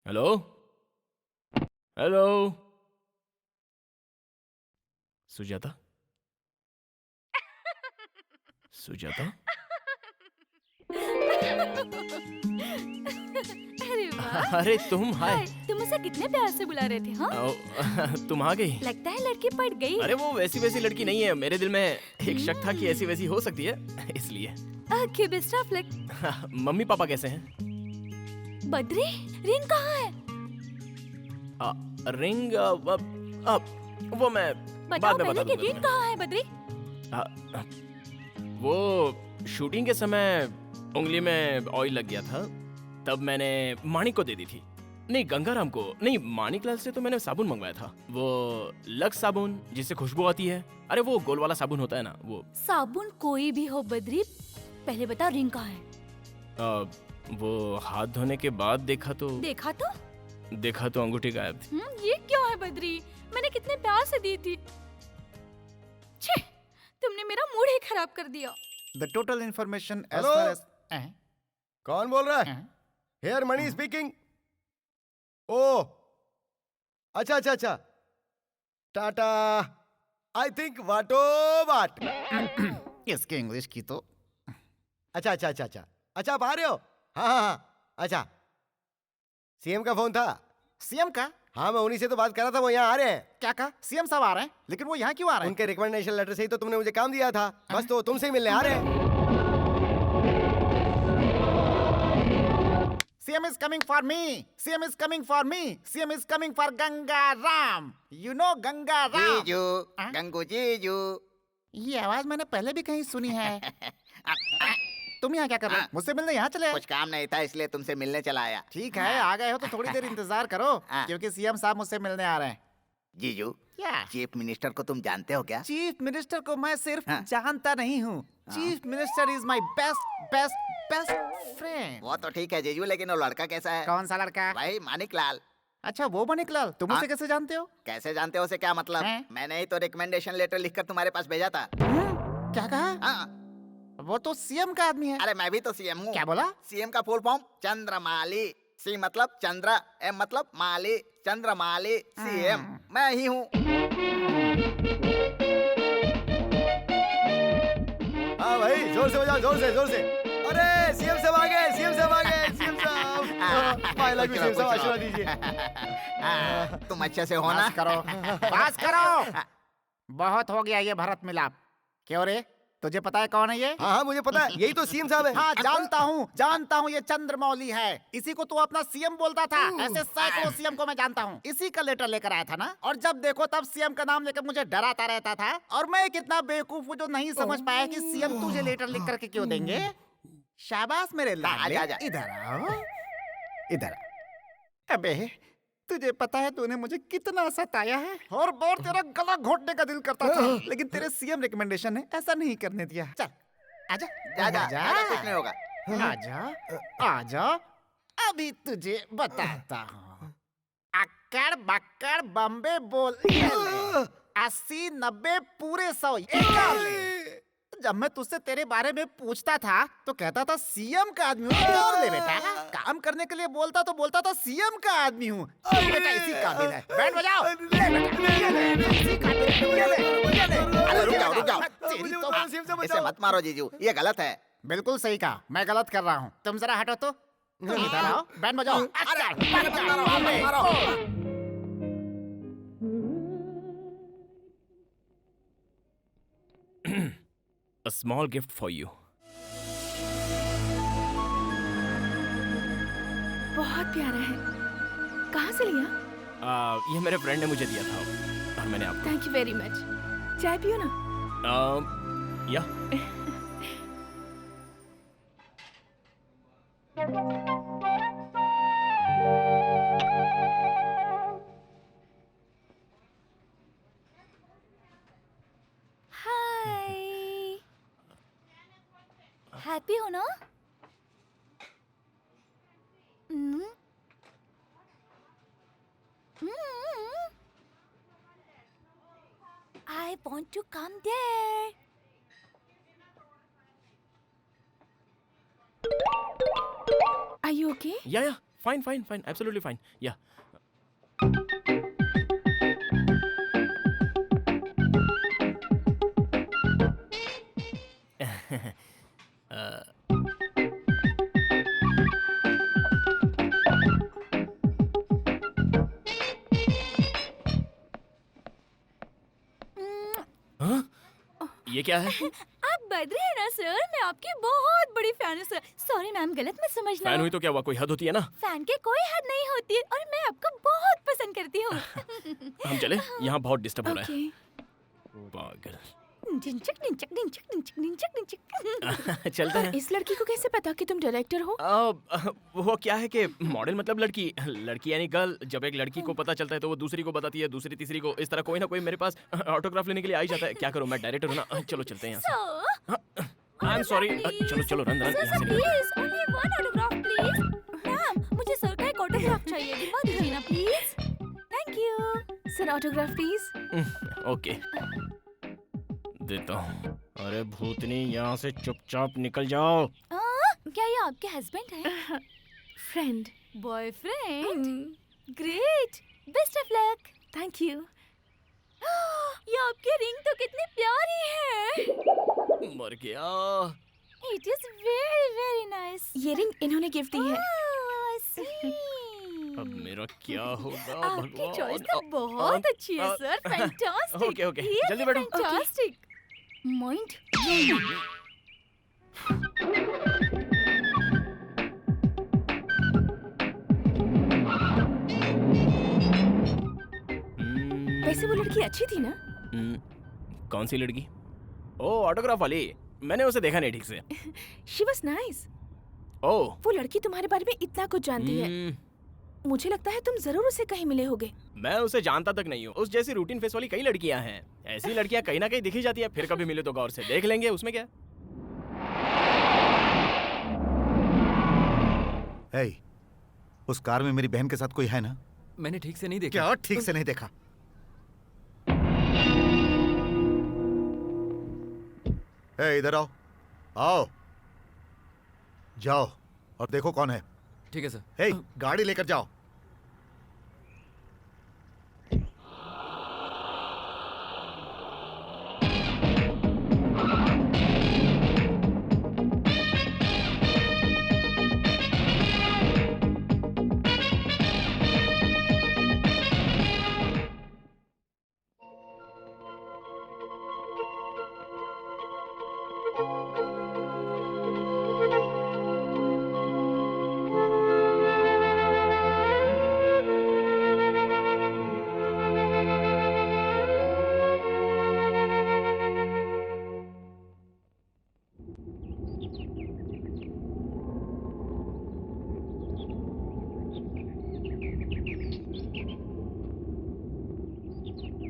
Hello hello, Sujata? सुजाता? अरे वाह। अरे तुम, हाय। तुम उसे कितने प्यार से बुला रहे थे, हाँ? तुम आ गई। लगता है लड़की पड़ गई। अरे वो वैसी लड़की नहीं है। मेरे दिल में एक शक था कि ऐसी वैसी हो सकती है, इसलिए। Okay, best of luck. Mummy papa कैसे हैं? बद्री, रिंग कहाँ है? रिंग वो मैं बताओ बाद में पहले बता कि रिंग कहाँ है बद्री? वो शूटिंग के समय उंगली में ऑयल लग गया था, तब मैंने माणिक को दे दी थी। नहीं, गंगाराम को नहीं, माणिकलाल से तो मैंने साबुन मंगवाया था, वो लक्स साबुन जिससे खुशबू आती है। अरे वो गोल वाला साबुन होता है ना, वो। साबुन कोई भी हो बद्री, पहले बताओ रिंग कहाँ है? वो हाथ धोने के बाद देखा तो अंगूठी गायब थी। ये क्यों है बद्री? मैंने कितने प्यार से दी थी। छे, तुमने मेरा मूड ही खराब कर दिया। The total information as Hello? far as कौन बोल रहा है? Hair money speaking. ओ, अच्छा। टाटा। आई थिंक वाटो वाट। इसके इंग्लिश की तो। अच्छा, आप आ रहे हो? हाँ। अच्छा, सीएम का फोन था। सीएम का? हाँ, मैं उन्हीं से तो बात कर रहा था, वो यहाँ आ रहे हैं। क्या कहा? सीएम साहब आ रहे हैं? लेकिन वो यहाँ क्यों आ रहे हैं? उनके रिकमेंडेशन लेटर से ही तो तुमने मुझे काम दिया था। बस तो तुमसे ही मिलने आ रहे हैं। CM is coming for me. CM is coming for me. CM is coming for Gangaram. You know Gangaram? जीजू, गंगू जीजू। ये आवाज मैंने पहले भी कहीं सुनी है। तुम यहाँ क्या कर रहे हो? मुझसे मिलने यहाँ चले आए? कुछ काम नहीं था इसलिए तुमसे मिलने चला आया। ठीक है, आ गए हो तो थोड़ी देर इंतजार करो, क्योंकि सीएम साहब मुझसे मिलने आ रहे हैं। जीजू, क्या? चीफ मिनिस्टर को तुम जानते हो क्या? चीफ मिनिस्टर को मैं सिर्फ जानता नहीं हूँ। Chief minister is my best friend. वो तो ठीक है जीजू, लेकिन वो लड़का कैसा है? कौन सा लड़का? भाई मानिकलाल। अच्छा, वो मानिकलाल। तुम उसे कैसे जानते हो? कैसे जानते हो उसे क्या मतलब? मैंने ही तो रिकमेंडेशन लेटर लिखकर तुम्हारे पास भेजा था। क्या कहा? वो तो सीएम का आदमी है। अरे मैं भी तो सीएम हूँ। क्या बोला? सीएम का फुल फॉर्म चंद्रमाली। सी मतलब चंद्र, एम मतलब माली, चंद्रमाली सीएम मैं ही हूँ। हाँ भाई, जोर से बजाओ, जोर से। अरे सीएम साहब आ गए, सीएम साहब। I love you, सीएम साहब, आशीर्वाद दीजिए। तुम अच्छे से हो ना? बात करो। बहुत हो गया ये भरत मिलाप। क्यों रे, तुझे पता है कौन है ये? हाँ, मुझे पता है, यही तो सीएम साहब है। हाँ, जानता हूँ, ये चंद्रमौली है। इसी को तू अपना सीएम बोलता था। ऐसे सैकड़ों सीएम को मैं जानता हूँ। इसी का लेटर लेकर आया था ना, और जब देखो तब सीएम का नाम लेकर मुझे डराता रहता था। और मैं कितना बेवकूफ हूँ जो नहीं समझ पाया कि सीएम तुझे लेटर लिख करके क्यों देंगे। शाबाश मेरे लाडले, आजा, आजा। इधर आओ, इधर आ। अबे तुझे पता है तूने मुझे कितना सताया है और बहुत तेरा गला घोटने का दिल करता था, लेकिन तेरे सीएम रिकमेंडेशन ने ऐसा नहीं करने दिया। चल आजा, आजा, आजा, कुछ नहीं होगा। आजा, आजा, अभी तुझे बताता हूँ। अक्कड़ बक्कड़ बम्बे बोल, 80 90 पूरे 100 ये कर ले। जब मैं तुझसे तेरे बारे में पूछता था तो कहता था सीएम का आदमी हूँ। कर ले बेटा, काम करने के लिए बोलता था सीएम का आदमी हूँ। बेटा इसी काबिल है, बैंड बजाओ। ले बेटा, ये ले, इसी काबिल है, ये ले, ये ले। अरे रुक जाओ, रुक जाओ। तेरी तो इसे मत मारो जीजू, ये गलत है। बिल्कुल सही कहा, मैं गलत कर रहा हूँ। तुम जरा हटो तो, तुम इधर आओ, बैंड बजाओ। A small gift for you. बहुत प्यारा है। कहाँ से लिया? ये मेरे फ्रेंड ने मुझे दिया था और मैंने आपको। Thank you very much. चाय पियो ना। या हाय, हैप्पी हो ना? I want to come there. Are you okay? या fine, absolutely fine. या ये क्या है? आप बद्री है ना सर? मैं आपकी बहुत बड़ी फैन हूँ सर। सॉरी मैम, गलत मत समझना। फैन हुई तो क्या हुआ, कोई हद होती है ना। फैन के कोई हद नहीं होती है और मैं आपको बहुत पसंद करती हूँ। हम चले, यहाँ बहुत डिस्टर्ब हो रहा है। पागल। डिंचक डिंचक डिंचक डिंचक डिंचक डिंचक। चलते हैं। इस लड़की को कैसे पता कि तुम डायरेक्टर हो? वो क्या है कि मॉडल मतलब लड़की, लड़की यानी गर्ल। जब एक लड़की को पता चलता है तो वो दूसरी को बताती है, दूसरी तीसरी को। इस तरह कोई ना कोई मेरे पास ऑटोग्राफ लेने के लिए आ ही जाता है। क्या करूं, मैं डायरेक्टर हूं ना। चलो चलते हैं यहाँ से। I am sorry. चलो चलो रन रन यहाँ से। Please only one autograph please. Ma'am मुझे सर का एक ऑटोग्राफ चाहिए, दिलवा दीजिए ना please. Thank you sir, autograph please. Okay देता हूँ। अरे भूतनी, यहाँ से चुपचाप निकल जाओ। क्या ये आपके हस्बैंड है? Friend. Boyfriend? Great, best of luck. Thank you. ये आपकी रिंग तो कितनी प्यारी है। मर गया। It is very very nice. ये रिंग इन्होंने गिफ्ट दी है। अब मेरा क्या होगा आपकी चॉइस तो बहुत अच्छी है सर। फैंटास्टिक। ओके ओके, जल्दी बैठो। फैंटास्टिक। माइंड वैसे वो लड़की अच्छी थी ना? कौन सी लड़की? ओ ऑटोग्राफ वाली। मैंने उसे देखा नहीं ठीक से। She was nice. ओह, वो लड़की तुम्हारे बारे में इतना कुछ जानती है। मुझे लगता है तुम जरूर उसे कहीं मिले होगे। मैं उसे जानता तक नहीं हूँ। उस जैसी रूटीन फेस वाली कई लड़कियां हैं। ऐसी लड़कियां कहीं ना कहीं दिखी जाती है। फिर कभी मिले तो गौर से देख लेंगे, उसमें क्या। hey, उस कार में मेरी बहन के साथ कोई है ना? मैंने ठीक से नहीं देखा। क्या ठीक से नहीं देखा? इधर आओ, आओ, जाओ और देखो कौन है। ठीक है सर। हे, गाड़ी लेकर जाओ।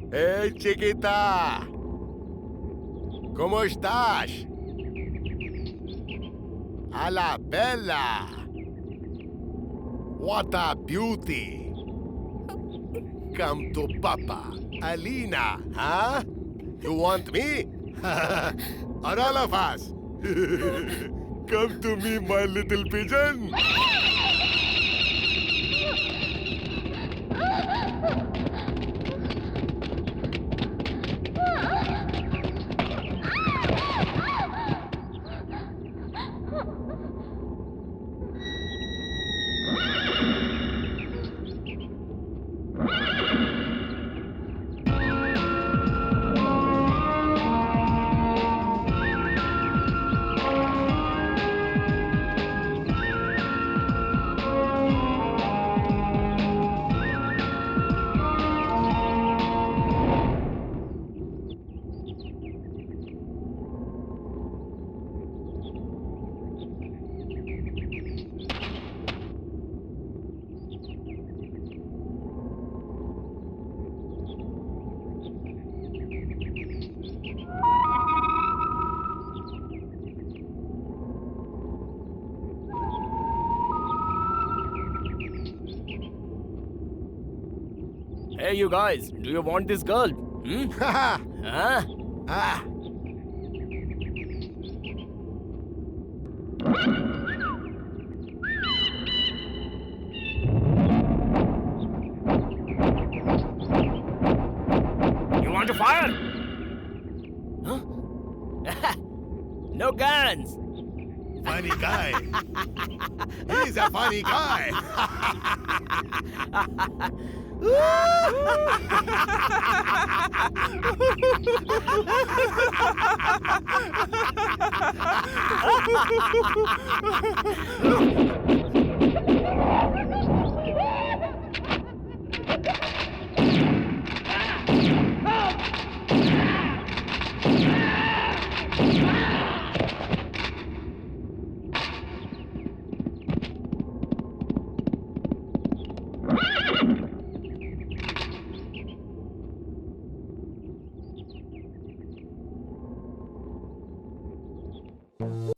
Hey, chiquita. ¿Cómo estás? A la bella. What a beauty. Come to Papa. Alina, huh? You want me? Or all of us? Come to me, my little pigeon. Hey, you guys, do you want this girl? Huh? Ah. You want to fire? Huh? No guns. Funny guy. He's a funny guy.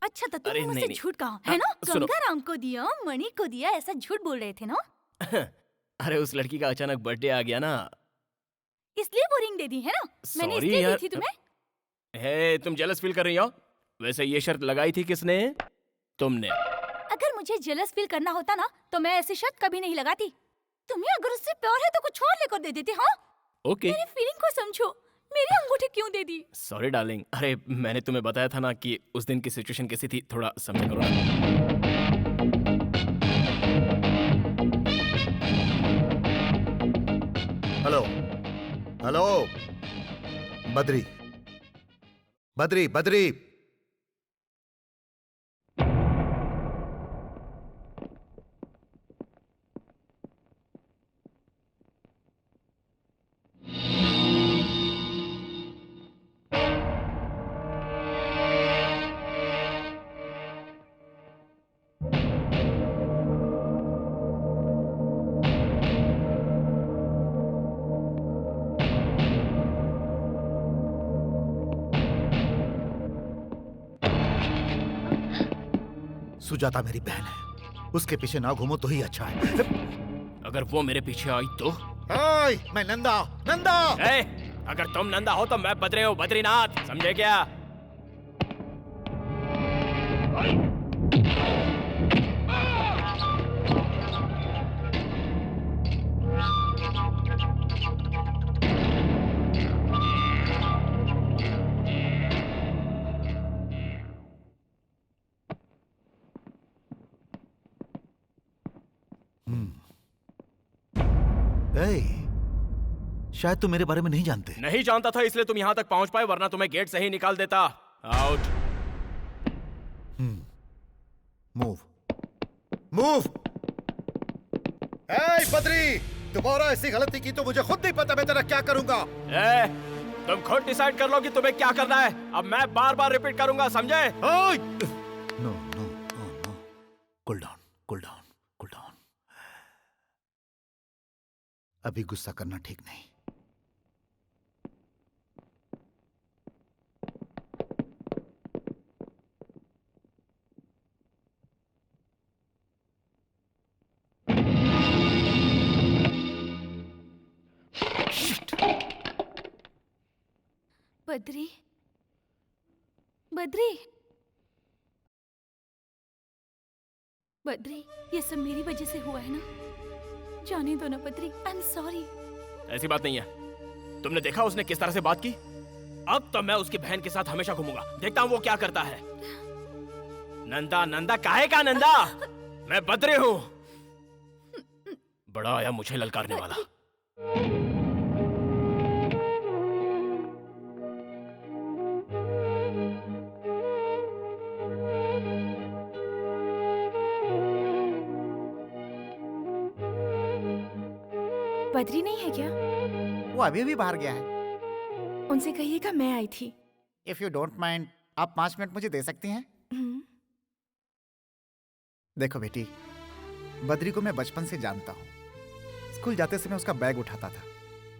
अच्छा तो अरे तुमने मुझसे नहीं, झूठ कहा हाँ, है ना? सुनो। गंगाराम को दिया, मणि को दिया, ऐसा झूठ बोल रहे थे ना? अरे उस लड़की का अचानक बर्थडे आ गया ना। इसलिए वो रिंग दे दी है ना? मैंने Sorry इसलिए यार। दी थी तुम्हें? हे, तुम जेलस फील कर रही हो? वैसे ये शर्त लगाई थी किसने? तुमने। अगर मुझे जेलस फील करना होता ना तो मैं ऐसी शर्त कभी नहीं लगाती। तुम्हें अगर उससे प्यार है तो कुछ और लेकर दे देती, हाँ? ओके। मेरी फीलिंग को समझो। मेरी अंगूठी क्यों दे दी? Sorry darling. अरे मैंने तुम्हें बताया था ना कि उस दिन की सिचुएशन कैसी थी, थोड़ा समझ करो ना। हेलो हेलो बद्री बद्री बद्री सुजाता मेरी बहन है, उसके पीछे ना घूमो तो ही अच्छा है। अगर वो मेरे पीछे आई तो? मैं नंदा नंदा। ए, अगर तुम नंदा हो तो मैं बद्री हूँ, बद्रीनाथ, समझे क्या? शायद तुम मेरे बारे में नहीं जानते। नहीं जानता था इसलिए तुम यहाँ तक पहुँच पाए, वरना तुम्हें गेट से ही निकाल देता। आउट। Move move. बद्री, दोबारा ऐसी गलती की तो मुझे खुद नहीं पता मैं तेरा क्या करूंगा। तुम खुद डिसाइड कर लो कि तुम्हें क्या करना है। अब मैं बार बार रिपीट करूंगा, समझे? No no no, cool down cool down cool down. अभी गुस्सा करना ठीक नहीं। बद्री, बद्री, बद्री, ये सब मेरी वजह से हुआ है ना? जाने दो ना बद्री, आई एम सॉरी। ऐसी बात नहीं है। तुमने देखा उसने किस तरह से बात की? अब तो मैं उसकी बहन के साथ हमेशा घूमूंगा, देखता हूँ वो क्या करता है। नंदा, नंदा काहे का नंदा? मैं बद्री हूँ। बड़ा आया मुझे ललकारने वाला। बद्री नहीं है क्या? वो अभी भी बाहर गया है। उनसे कहिएगा मैं आई थी। इफ यू डोंट माइंड, आप 5 मिनट मुझे दे सकती हैं? देखो बेटी, बद्री को मैं बचपन से जानता हूँ। स्कूल जाते समय उसका बैग उठाता था,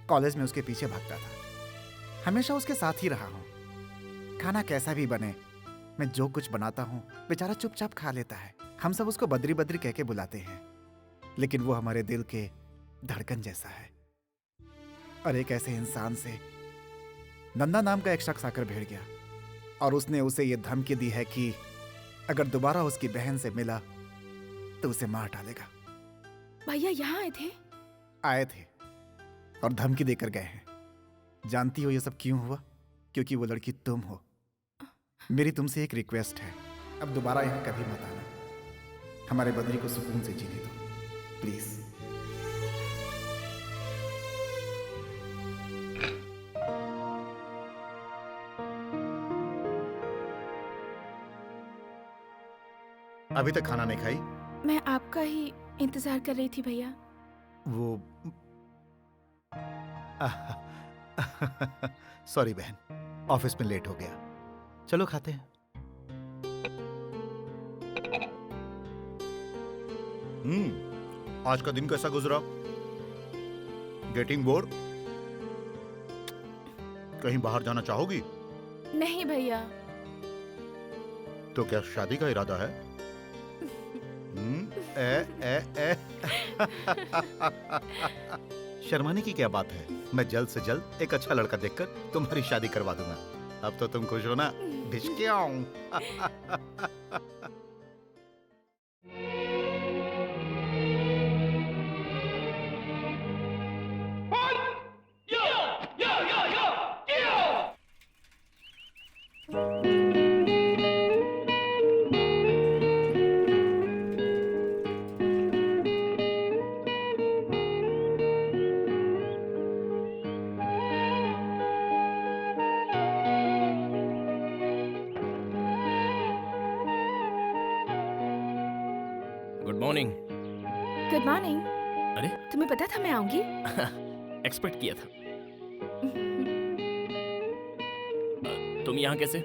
कॉलेज में उसके पीछे भागता था, हमेशा उसके साथ ही रहा हूँ। खाना कैसा भी बने, मैं जो कुछ बनाता हूँ बेचारा चुपचाप खा लेता है। हम सब उसको बद्री बद्री कह के बुलाते हैं, लेकिन वो हमारे दिल के धड़कन जैसा है। और एक ऐसे इंसान से नंदा नाम का एक शख्स आकर भिड़ गया और उसने उसे ये धमकी दी है कि अगर दोबारा उसकी बहन से मिला तो उसे मार डालेगा। भैया यहाँ आए थे? आए थे और धमकी देकर गए हैं। जानती हो ये सब क्यों हुआ? क्योंकि वो लड़की तुम हो। मेरी तुमसे एक रिक्वेस्ट है, अब दोबारा यहाँ कभी मत आना। हमारे बद्री को सुकून से जीने दो प्लीज। अभी तक खाना नहीं खाई? मैं आपका ही इंतजार कर रही थी भैया। वो सॉरी बहन, ऑफिस में लेट हो गया। चलो खाते हैं। आज का दिन कैसा गुजरा? Getting bored? कहीं बाहर जाना चाहोगी? नहीं भैया। तो क्या शादी का इरादा है? शर्माने की क्या बात है? मैं जल्द से जल्द एक अच्छा लड़का देखकर तुम्हारी शादी करवा दूंगा। अब तो तुम खुश हो ना? भिष्क्याऊं। Good morning. Good morning. अरे तुम्हें पता था मैं आऊंगी? एक्सपेक्ट किया था। तुम यहाँ कैसे?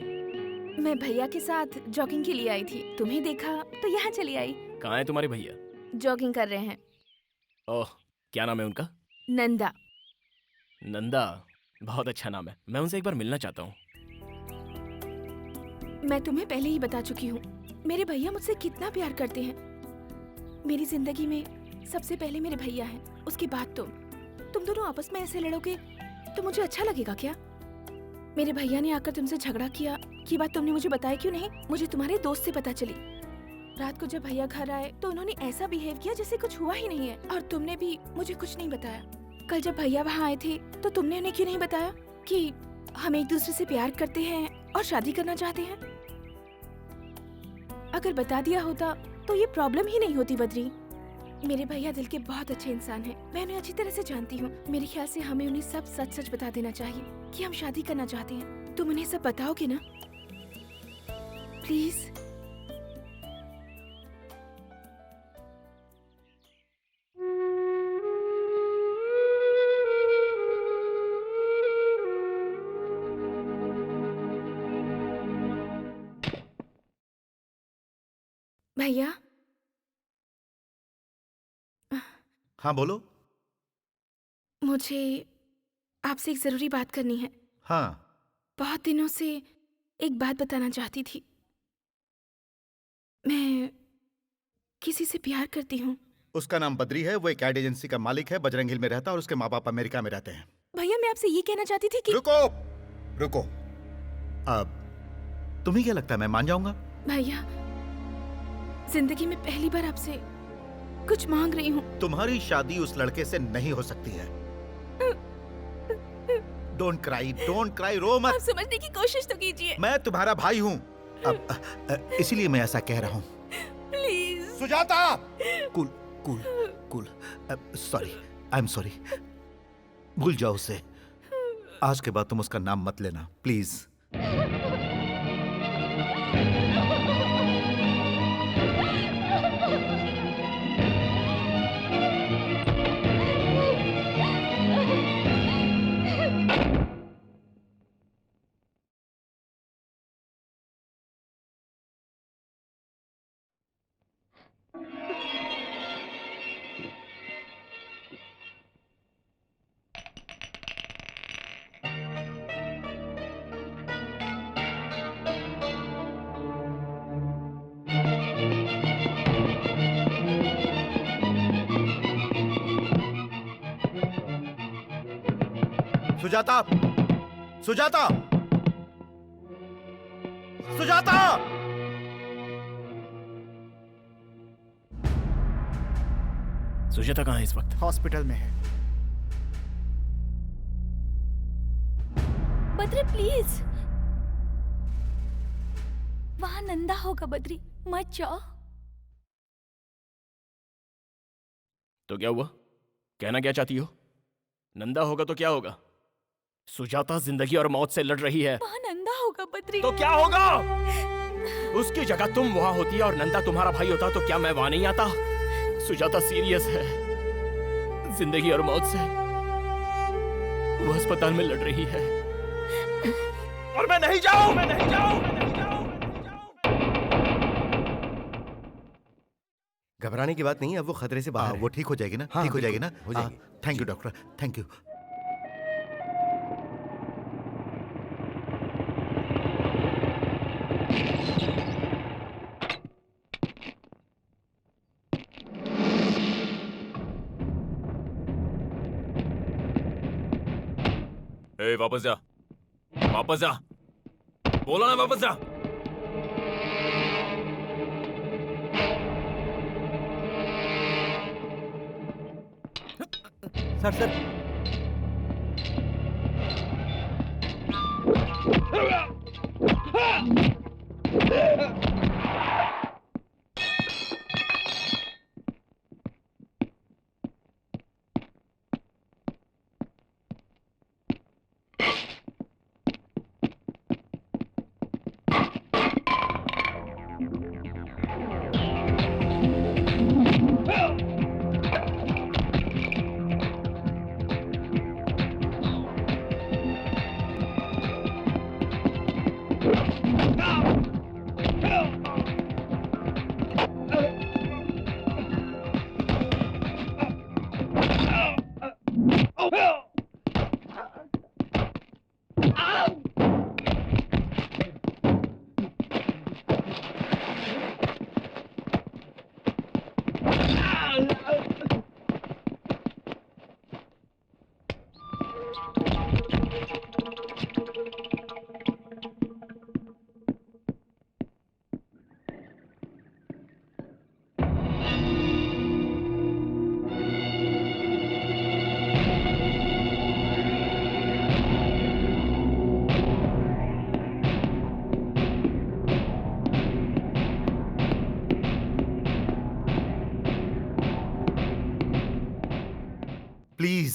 मैं भैया के साथ जॉगिंग के लिए आई थी, तुम्हें देखा तो यहाँ चली आई। कहाँ है तुम्हारे भैया? जॉगिंग कर रहे हैं। ओह, क्या नाम है उनका? नंदा। नंदा, बहुत अच्छा नाम है। मैं उनसे एक बार मिलना चाहता हूँ। मैं तुम्हें पहले ही बता चुकी हूँ, मेरे भैया मुझसे कितना प्यार करते हैं। मेरी जिंदगी में सबसे पहले मेरे भैया हैं, उसके बाद तुम दोनों आपस में ऐसे लड़ोगे तो मुझे अच्छा लगेगा क्या? मेरे भैया ने आकर तुमसे झगड़ा किया, ये बात तुमने मुझे बताया क्यों नहीं? मुझे तुम्हारे दोस्त से पता चली। रात को जब भैया घर आए तो उन्होंने ऐसा बिहेव किया जैसे कुछ हुआ ही नहीं है, और तुमने भी मुझे कुछ नहीं बताया। कल जब भैया वहाँ आए थे तो तुमने उन्हें क्यों नहीं बताया कि हम एक दूसरे से प्यार करते हैं और शादी करना चाहते हैं? अगर बता दिया होता तो ये प्रॉब्लम ही नहीं होती बद्री। मेरे भैया दिल के बहुत अच्छे इंसान हैं, मैं उन्हें अच्छी तरह से जानती हूँ। मेरे ख्याल से हमें उन्हें सब सच सच बता देना चाहिए कि हम शादी करना चाहते हैं। तुम उन्हें सब बताओगे ना प्लीज? भैया। हाँ बोलो। मुझे आपसे एक जरूरी बात करनी है। हाँ। बहुत दिनों से एक बात बताना चाहती थी। मैं किसी से प्यार करती हूँ। उसका नाम बद्री है, वो एक एड एजेंसी का मालिक है, बजरंग हिल में रहता है और उसके माँ बाप अमेरिका में रहते हैं। भैया मैं आपसे ये कहना चाहती थी कि रुको। रुको। अब तुम्हें क्या लगता है मैं मान जाऊंगा? भैया, जिंदगी में पहली बार आपसे कुछ मांग रही हूँ। तुम्हारी शादी उस लड़के से नहीं हो सकती है। डोंट क्राई, रो मत। आप समझने की कोशिश तो कीजिए। मैं तुम्हारा भाई हूँ। अब इसीलिए मैं ऐसा कह रहा हूँ। Please Sujata. Cool cool cool. Sorry, I am sorry. भूल जाओ उसे। आज के बाद तुम उसका नाम मत लेना, प्लीज। सुजाता, सुजाता, सुजाता। सुजाता कहाँ है इस वक्त? हॉस्पिटल में है। बद्री प्लीज, वहां नंदा होगा। बद्री मत जाओ। तो क्या हुआ? कहना क्या चाहती हो? नंदा होगा तो क्या होगा? सुजाता जिंदगी और मौत से लड़ रही है। वहां नंदा होगा बद्री। तो क्या होगा? उसकी जगह तुम वहां होती और नंदा तुम्हारा भाई होता तो क्या मैं वहां नहीं आता? सुजाता सीरियस है, जिंदगी और मौत से। वो अस्पताल में लड़ रही है और मैं नहीं जाऊं, मैं नहीं जाऊं, मैं नहीं जाऊं। घबराने की बात नहीं है, अब वो खतरे से बाहर है। वो ठीक हो जाएगी ना? हाँ, ठीक हो जाएगी ना? हो जाएगी। Thank you doctor, thank you. ए, वापस जा, वापस जा, बोला ना वापस जा। Sir please.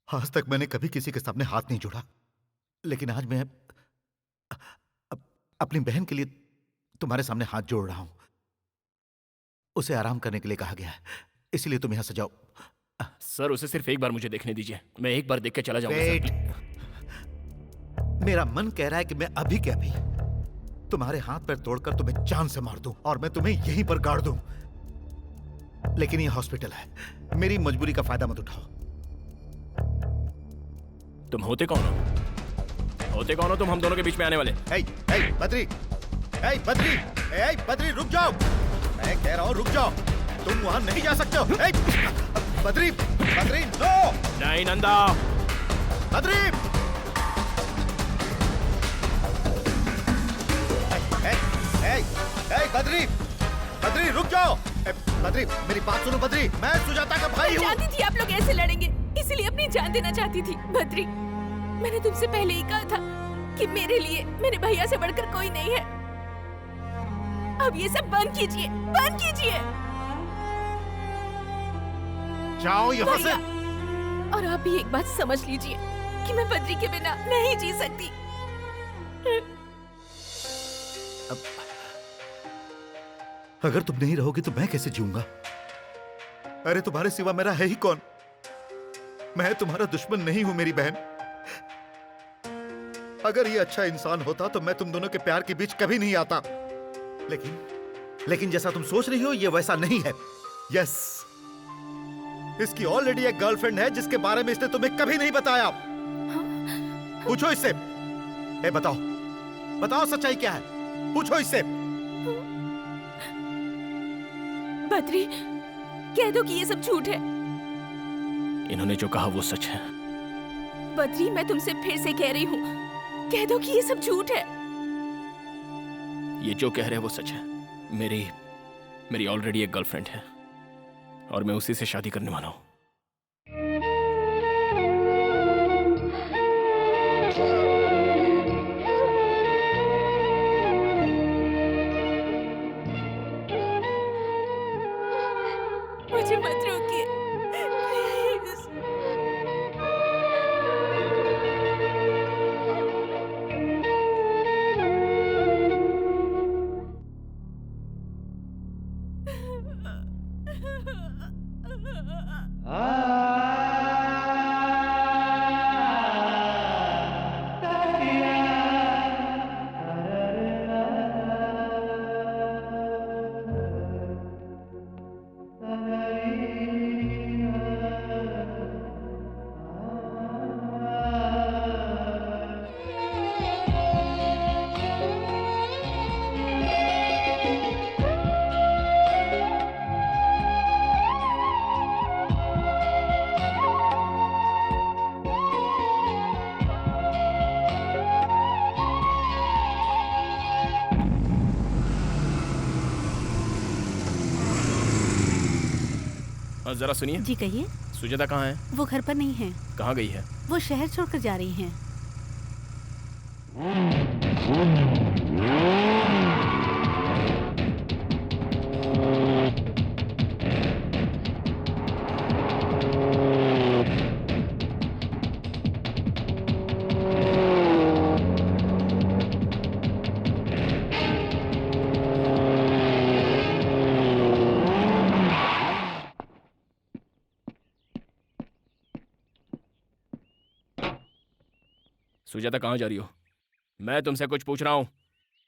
आज तक मैंने कभी किसी के सामने हाथ नहीं जोड़ा, लेकिन आज मैं अपनी बहन के लिए तुम्हारे सामने हाथ जोड़ रहा हूं। उसे आराम करने के लिए कहा गया है, इसलिए तुम यहां से जाओ। सर, उसे सिर्फ एक बार मुझे देखने दीजिए, मैं एक बार देख के चला जाऊंगा। वेट, मेरा मन कह रहा है कि मैं अभी के अभी तुम्हारे हाथ पैर तोड़कर तुम्हें जान से मार दूं और मैं तुम्हें यहीं पर गाड़ दूं, लेकिन ये हॉस्पिटल है, मेरी मजबूरी का फायदा मत उठाओ। तुम होते कौन हो? होते कौन हो तुम हम दोनों के बीच में आने वाले? बद्री, बद्री, बद्री रुक जाओ, मैं कह रहा हूं रुक जाओ, तुम वहां नहीं जा सकते हो। बद्री, बद्री, नो! नहीं नंदा। बद्री! बद्री, बद्री रुक जाओ। बद्री मेरी बात सुनो बद्री, मैं सुजाता का भाई हूँ। जानती थी आप लोग ऐसे लड़ेंगे, इसीलिए अपनी जान देना चाहती थी। बद्री, मैंने तुमसे पहले ही कहा था कि मेरे लिए मेरे भैया से बढ़कर कोई नहीं है। अब ये सब बंद कीजिए, बंद कीजिए। जाओ यहाँ से। और आप भी एक बात समझ लीजिए कि मैं बद्री के बिना नहीं जी सकती। अगर तुम नहीं रहोगी तो मैं कैसे जीऊंगा? अरे तुम्हारे सिवा मेरा है ही कौन? मैं तुम्हारा दुश्मन नहीं हूं मेरी बहन। अगर ये अच्छा इंसान होता तो मैं तुम दोनों के प्यार के बीच कभी नहीं आता। लेकिन जैसा तुम सोच रही हो ये वैसा नहीं है। यस, इसकी ऑलरेडी एक गर्लफ्रेंड है जिसके बारे में इसने तुम्हें कभी नहीं बताया। पूछो इससे। बताओ, बताओ सच्चाई क्या है? पूछो इससे। बद्री, कह दो कि ये सब झूठ है। इन्होंने जो कहा वो सच है। बद्री, मैं तुमसे फिर से कह रही हूँ, कह दो कि ये सब झूठ है। ये जो कह रहे हैं वो सच है। मेरी ऑलरेडी एक गर्लफ्रेंड है और मैं उसी से शादी करने वाला हूँ। मुझे मत रोकिए, प्लीज। जरा सुनिए। जी कहिए। सुजाता कहाँ है? वो घर पर नहीं है। कहाँ गई है? वो शहर छोड़कर जा रही हैं। सुजाता कहाँ जा रही हो? मैं तुमसे कुछ पूछ रहा हूँ।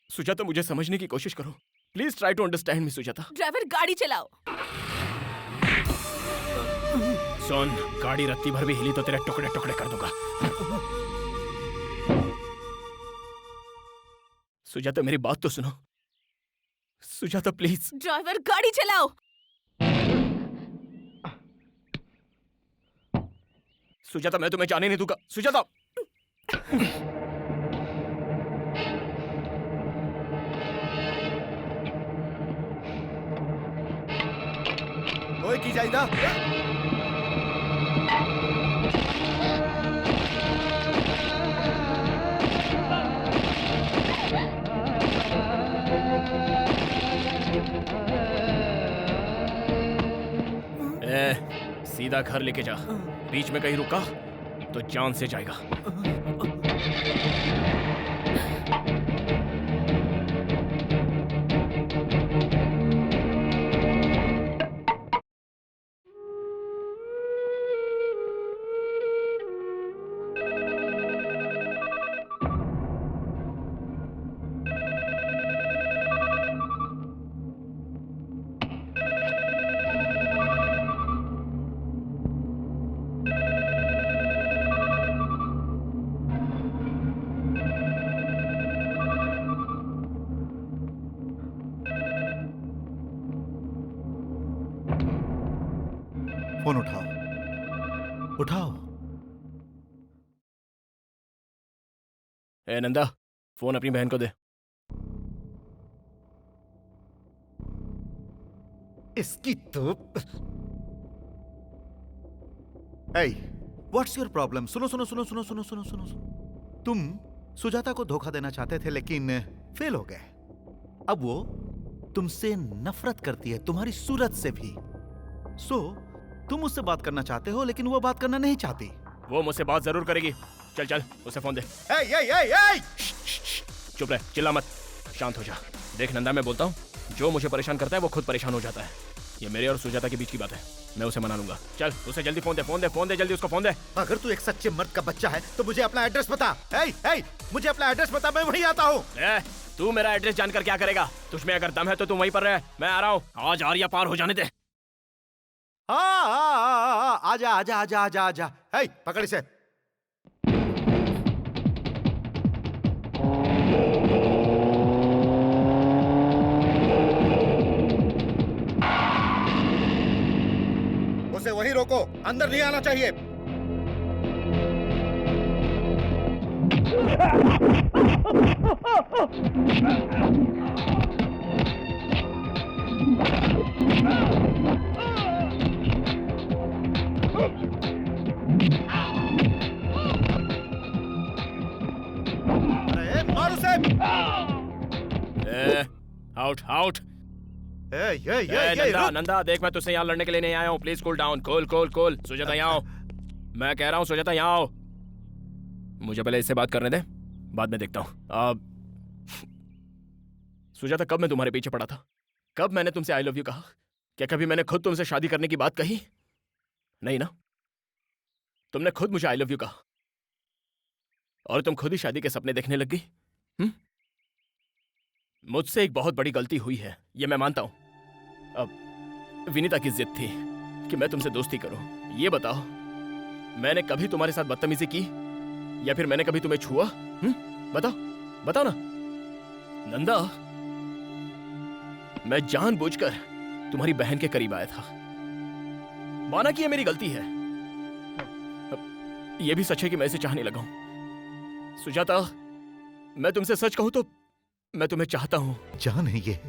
सुजाता मुझे समझने की कोशिश करो। Please try to understand me Sujata. Driver, गाड़ी चलाओ। सुन, गाड़ी रत्ती भर भी हिली तो तेरे टुकड़े टुकड़े कर दूंगा। सुजाता मेरी बात तो सुनो। सुजाता प्लीज। ड्राइवर, गाड़ी चलाओ। सुजाता मैं तुम्हें जाने नहीं दूंगा। सुजाता। ओए की जाइदा। सीधा घर लेके जा। बीच में कहीं रुका तो जान से जाएगा। फोन उठाओ, उठाओ। ए नंदा, फोन अपनी बहन को दे। इसकी तो Hey, what's your problem? सुनो सुनो सुनो सुनो सुनो सुनो सुनो सुनो। तुम सुजाता को धोखा देना चाहते थे लेकिन फेल हो गए। अब वो तुमसे नफरत करती है, तुम्हारी सूरत से भी। तुम उससे बात करना चाहते हो लेकिन वो बात करना नहीं चाहती। वो मुझसे बात जरूर करेगी। चल चल, उसे फोन दे। चुप रह, चिल्ला मत, शांत हो जा। देख नंदा, मैं बोलता हूँ, जो मुझे परेशान करता है वो खुद परेशान हो जाता है। ये मेरे और सुजाता के बीच की बात है, मैं उसे मना लूंगा। चल, उसे जल्दी फोन दे, फोन दे, फोन दे, जल्दी उसको फोन दे। अगर तू एक सच्चे मर्द का बच्चा है तो मुझे अपना एड्रेस बता। मुझे अपना एड्रेस बता, मैं वहीं आता हूँ। तू मेरा एड्रेस जानकर क्या करेगा? तुझमें अगर दम है तो तू वहीं पर रह, मैं आ रहा हूँ। आज आर्या पार हो जाने दे। आजा आजा आजा आजा आजा। पकड़ इसे। उसे वहीं रोको, अंदर नहीं आना चाहिए। अरे मार उसे। Out out. नंदा, नंदा देख, मैं तुझसे यहाँ लड़ने के लिए नहीं आया हूँ। Please cool down. Cool cool cool. Sujata यहाँ आओ, मैं कह रहा हूँ सुजाता यहाँ आओ। मुझे पहले इससे बात करने दे, बाद में देखता हूँ। सुजाता, कब मैं तुम्हारे पीछे पड़ा था? कब मैंने तुमसे आई लव यू कहा? क्या कभी मैंने खुद तुमसे शादी करने की बात कही? नहीं ना? तुमने खुद मुझे आई लव यू कहा और तुम खुद ही शादी के सपने देखने लग गई। मुझसे एक बहुत बड़ी गलती हुई है, ये मैं मानता हूं। अब विनीता की जिद थी कि मैं तुमसे दोस्ती करूं। ये बताओ, मैंने कभी तुम्हारे साथ बदतमीजी की या फिर मैंने कभी तुम्हें छुआ? बताओ, बताओ ना। नंदा, मैं जानबूझकर तुम्हारी बहन के करीब आया था। माना कि ये मेरी गलती है, ये भी सच है कि मैं इसे चाहने लगा हूं। सुजाता, मैं तुमसे सच कहूं तो मैं तुम्हें चाहता हूं। जान है ये,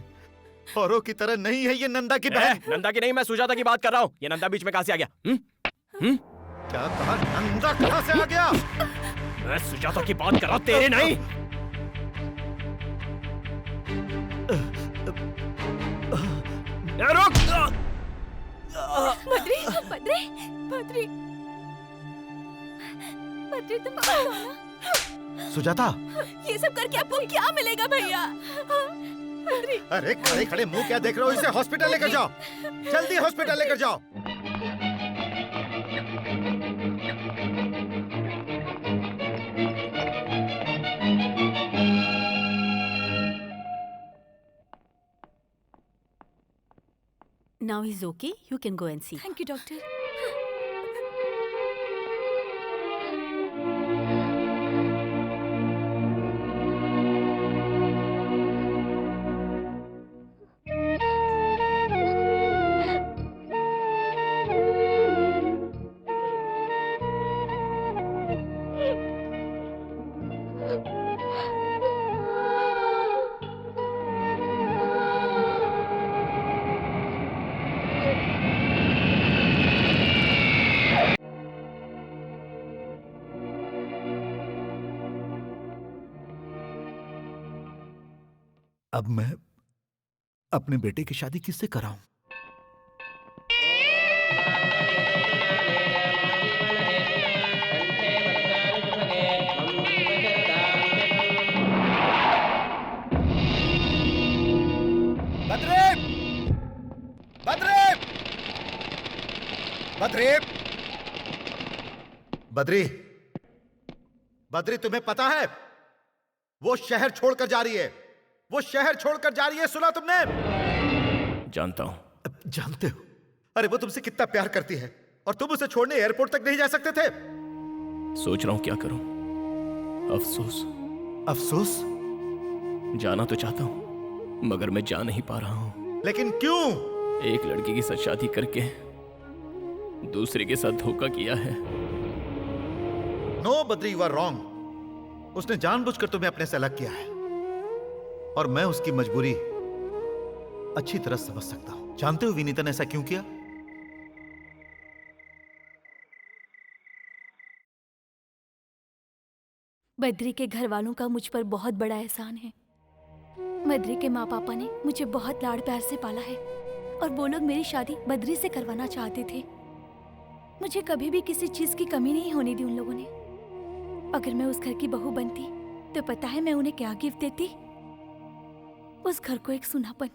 औरों की तरह नहीं है ये नंदा की बहन। नंदा की नहीं, मैं सुजाता की बात कर रहा हूं। ये नंदा बीच में कहां से आ गया? क्या कहा? नंदा कहां से आ गया? मैं सुजाता की बात कर रहा हूं, तेरे नहीं। रुक! बद्री, बद्री, बद्री, बद्री, तुम बताओ ना। सुजाता, ये सब करके आपको क्या मिलेगा भैया? बद्री। अरे खड़े खड़े मुंह क्या देख रहे हो? इसे हॉस्पिटल लेकर जाओ, जल्दी हॉस्पिटल लेकर जाओ। Now he's okay. You can go and see. Thank you, doctor. अब मैं अपने बेटे की शादी किससे कराऊं? बद्री! बद्री! बद्री! बद्री! बद्री, तुम्हें पता है वो शहर छोड़कर जा रही है। वो शहर छोड़कर जा रही है, सुना तुमने? जानता हूं। जानते हो? अरे वो तुमसे कितना प्यार करती है और तुम उसे छोड़ने एयरपोर्ट तक नहीं जा सकते थे। सोच रहा हूं क्या करूं। अफसोस। अफसोस? जाना तो चाहता हूं मगर मैं जा नहीं पा रहा हूं। लेकिन क्यों? एक लड़की की साथ शादी करके दूसरे के साथ धोखा किया है। No Badri, you are wrong. उसने जानबूझकर तुम्हें अपने से अलग किया है और मैं उसकी मजबूरी अच्छी तरह समझ सकता हूं। जानते हो विनीता ने ऐसा क्यों किया? बद्री के घर वालों का मुझ पर बहुत बड़ा एहसान है। बद्री के माँ पापा ने मुझे बहुत लाड़ प्यार से पाला है और वो लोग मेरी शादी बद्री से करवाना चाहते थे। मुझे कभी भी किसी चीज की कमी नहीं होने दी उन लोगों ने। अगर मैं उस घर की बहू बनती तो पता है मैं उन्हें क्या गिफ्ट देती? उस घर को एक सुनापन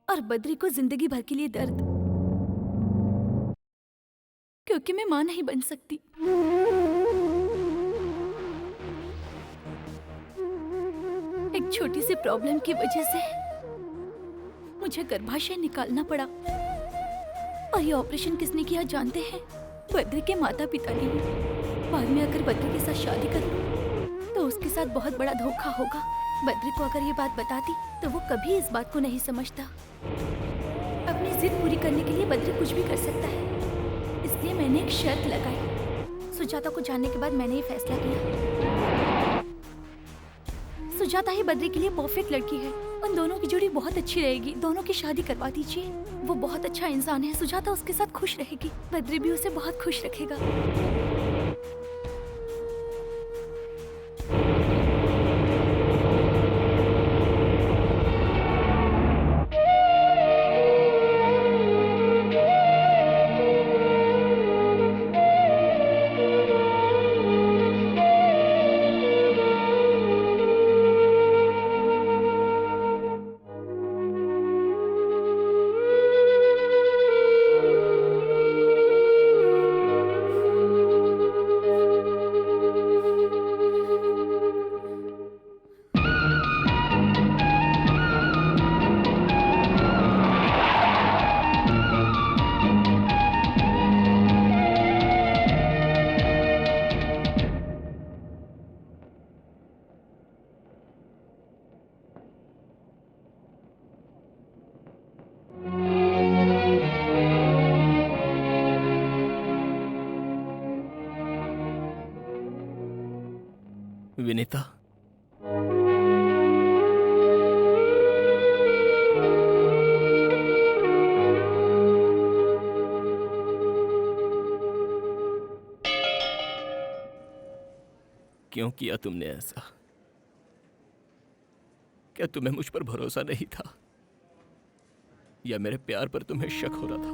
और बद्री को जिंदगी भर के लिए दर्द, क्योंकि मैं मां नहीं बन सकती। एक छोटी सी प्रॉब्लम की वजह से मुझे गर्भाशय निकालना पड़ा और ये ऑपरेशन किसने किया जानते हैं? बद्री के माता पिता ने। बाद में अगर बद्री के साथ शादी करूं तो उसके साथ बहुत बड़ा धोखा होगा। बद्री को अगर ये बात बताती तो वो कभी इस बात को नहीं समझता। अपनी जिद पूरी करने के लिए बद्री कुछ भी कर सकता है, इसलिए मैंने एक शर्त लगाई। सुजाता को जानने के बाद मैंने ये फैसला किया, सुजाता ही बद्री के लिए परफेक्ट लड़की है। उन दोनों की जोड़ी बहुत अच्छी रहेगी। दोनों की शादी करवा दीजिए। वो बहुत अच्छा इंसान है। सुजाता उसके साथ खुश रहेगी, बद्री भी उसे बहुत खुश रखेगा। विनीता, क्यों किया तुमने ऐसा? क्या तुम्हें मुझ पर भरोसा नहीं था या मेरे प्यार पर तुम्हें शक हो रहा था?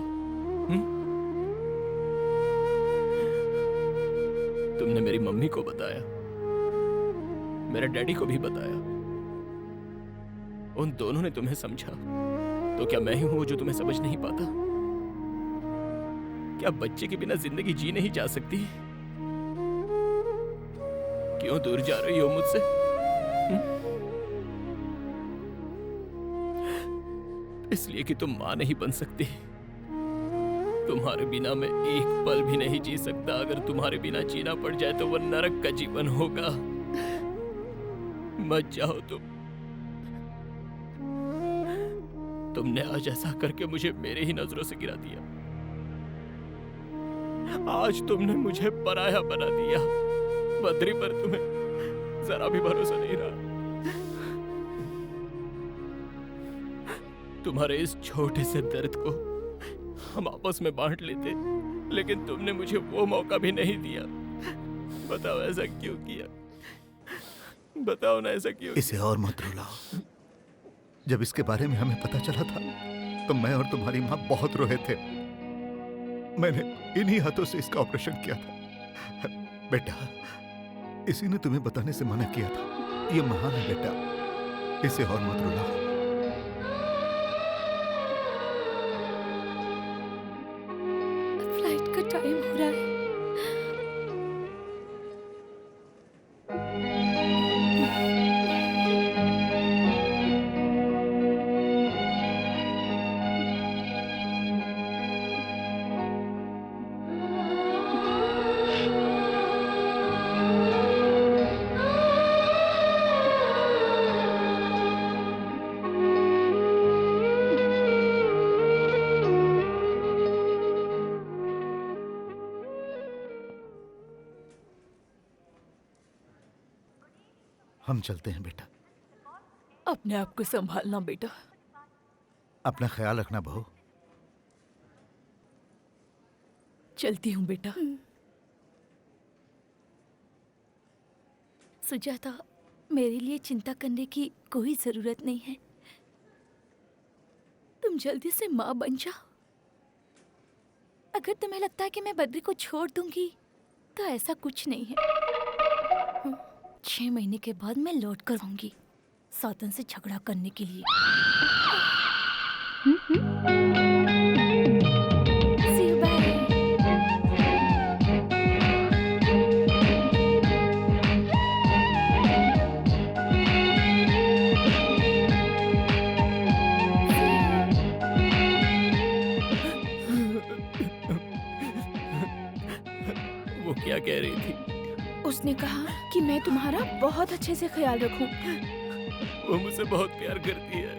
तुमने मेरी मम्मी को बताया, मेरे डैडी को भी बताया। उन दोनों ने तुम्हें समझा, तो क्या मैं ही हूं जो तुम्हें समझ नहीं पाता? क्या बच्चे के बिना जिंदगी जी नहीं जा सकती? क्यों दूर जा रही हो मुझसे? इसलिए कि तुम मां नहीं बन सकती। तुम्हारे बिना मैं एक पल भी नहीं जी सकता। अगर तुम्हारे बिना जीना पड़ जाए तो वो नरक का जीवन होगा। मत जाओ तुमने आज ऐसा करके मुझे मेरे ही नजरों से गिरा दिया। आज तुमने मुझे पराया बना दिया। बद्री पर तुम्हें जरा भी भरोसा नहीं रहा। तुम्हारे इस छोटे से दर्द को हम आपस में बांट लेते, लेकिन तुमने मुझे वो मौका भी नहीं दिया। बताओ ऐसा क्यों किया? बताओ ना ऐसा क्यों? इसे और मत रुलाओ। जब इसके बारे में हमें पता चला था तो मैं और तुम्हारी माँ बहुत रोए थे। मैंने इन्हीं हाथों से इसका ऑपरेशन किया था। बेटा, इसी ने तुम्हें बताने से मना किया था। ये महान है बेटा, इसे और मत रुलाओ। फ्लाइट का टाइम हो रहा है। हम चलते हैं बेटा। अपने आप को संभालना बेटा। अपना ख्याल रखना बहू। चलती हूँ बेटा। सुजाता, मेरे लिए चिंता करने की कोई जरूरत नहीं है। तुम जल्दी से माँ बन जाओ। अगर तुम्हें लगता है कि मैं बद्री को छोड़ दूंगी तो ऐसा कुछ नहीं है। 6 महीने के बाद मैं लौट कर आऊंगी सातन से झगड़ा करने के लिए। See you, bye. वो क्या कह रही थी? उसने कहा कि मैं तुम्हारा बहुत अच्छे से ख्याल रखूं। वो मुझसे बहुत प्यार करती है।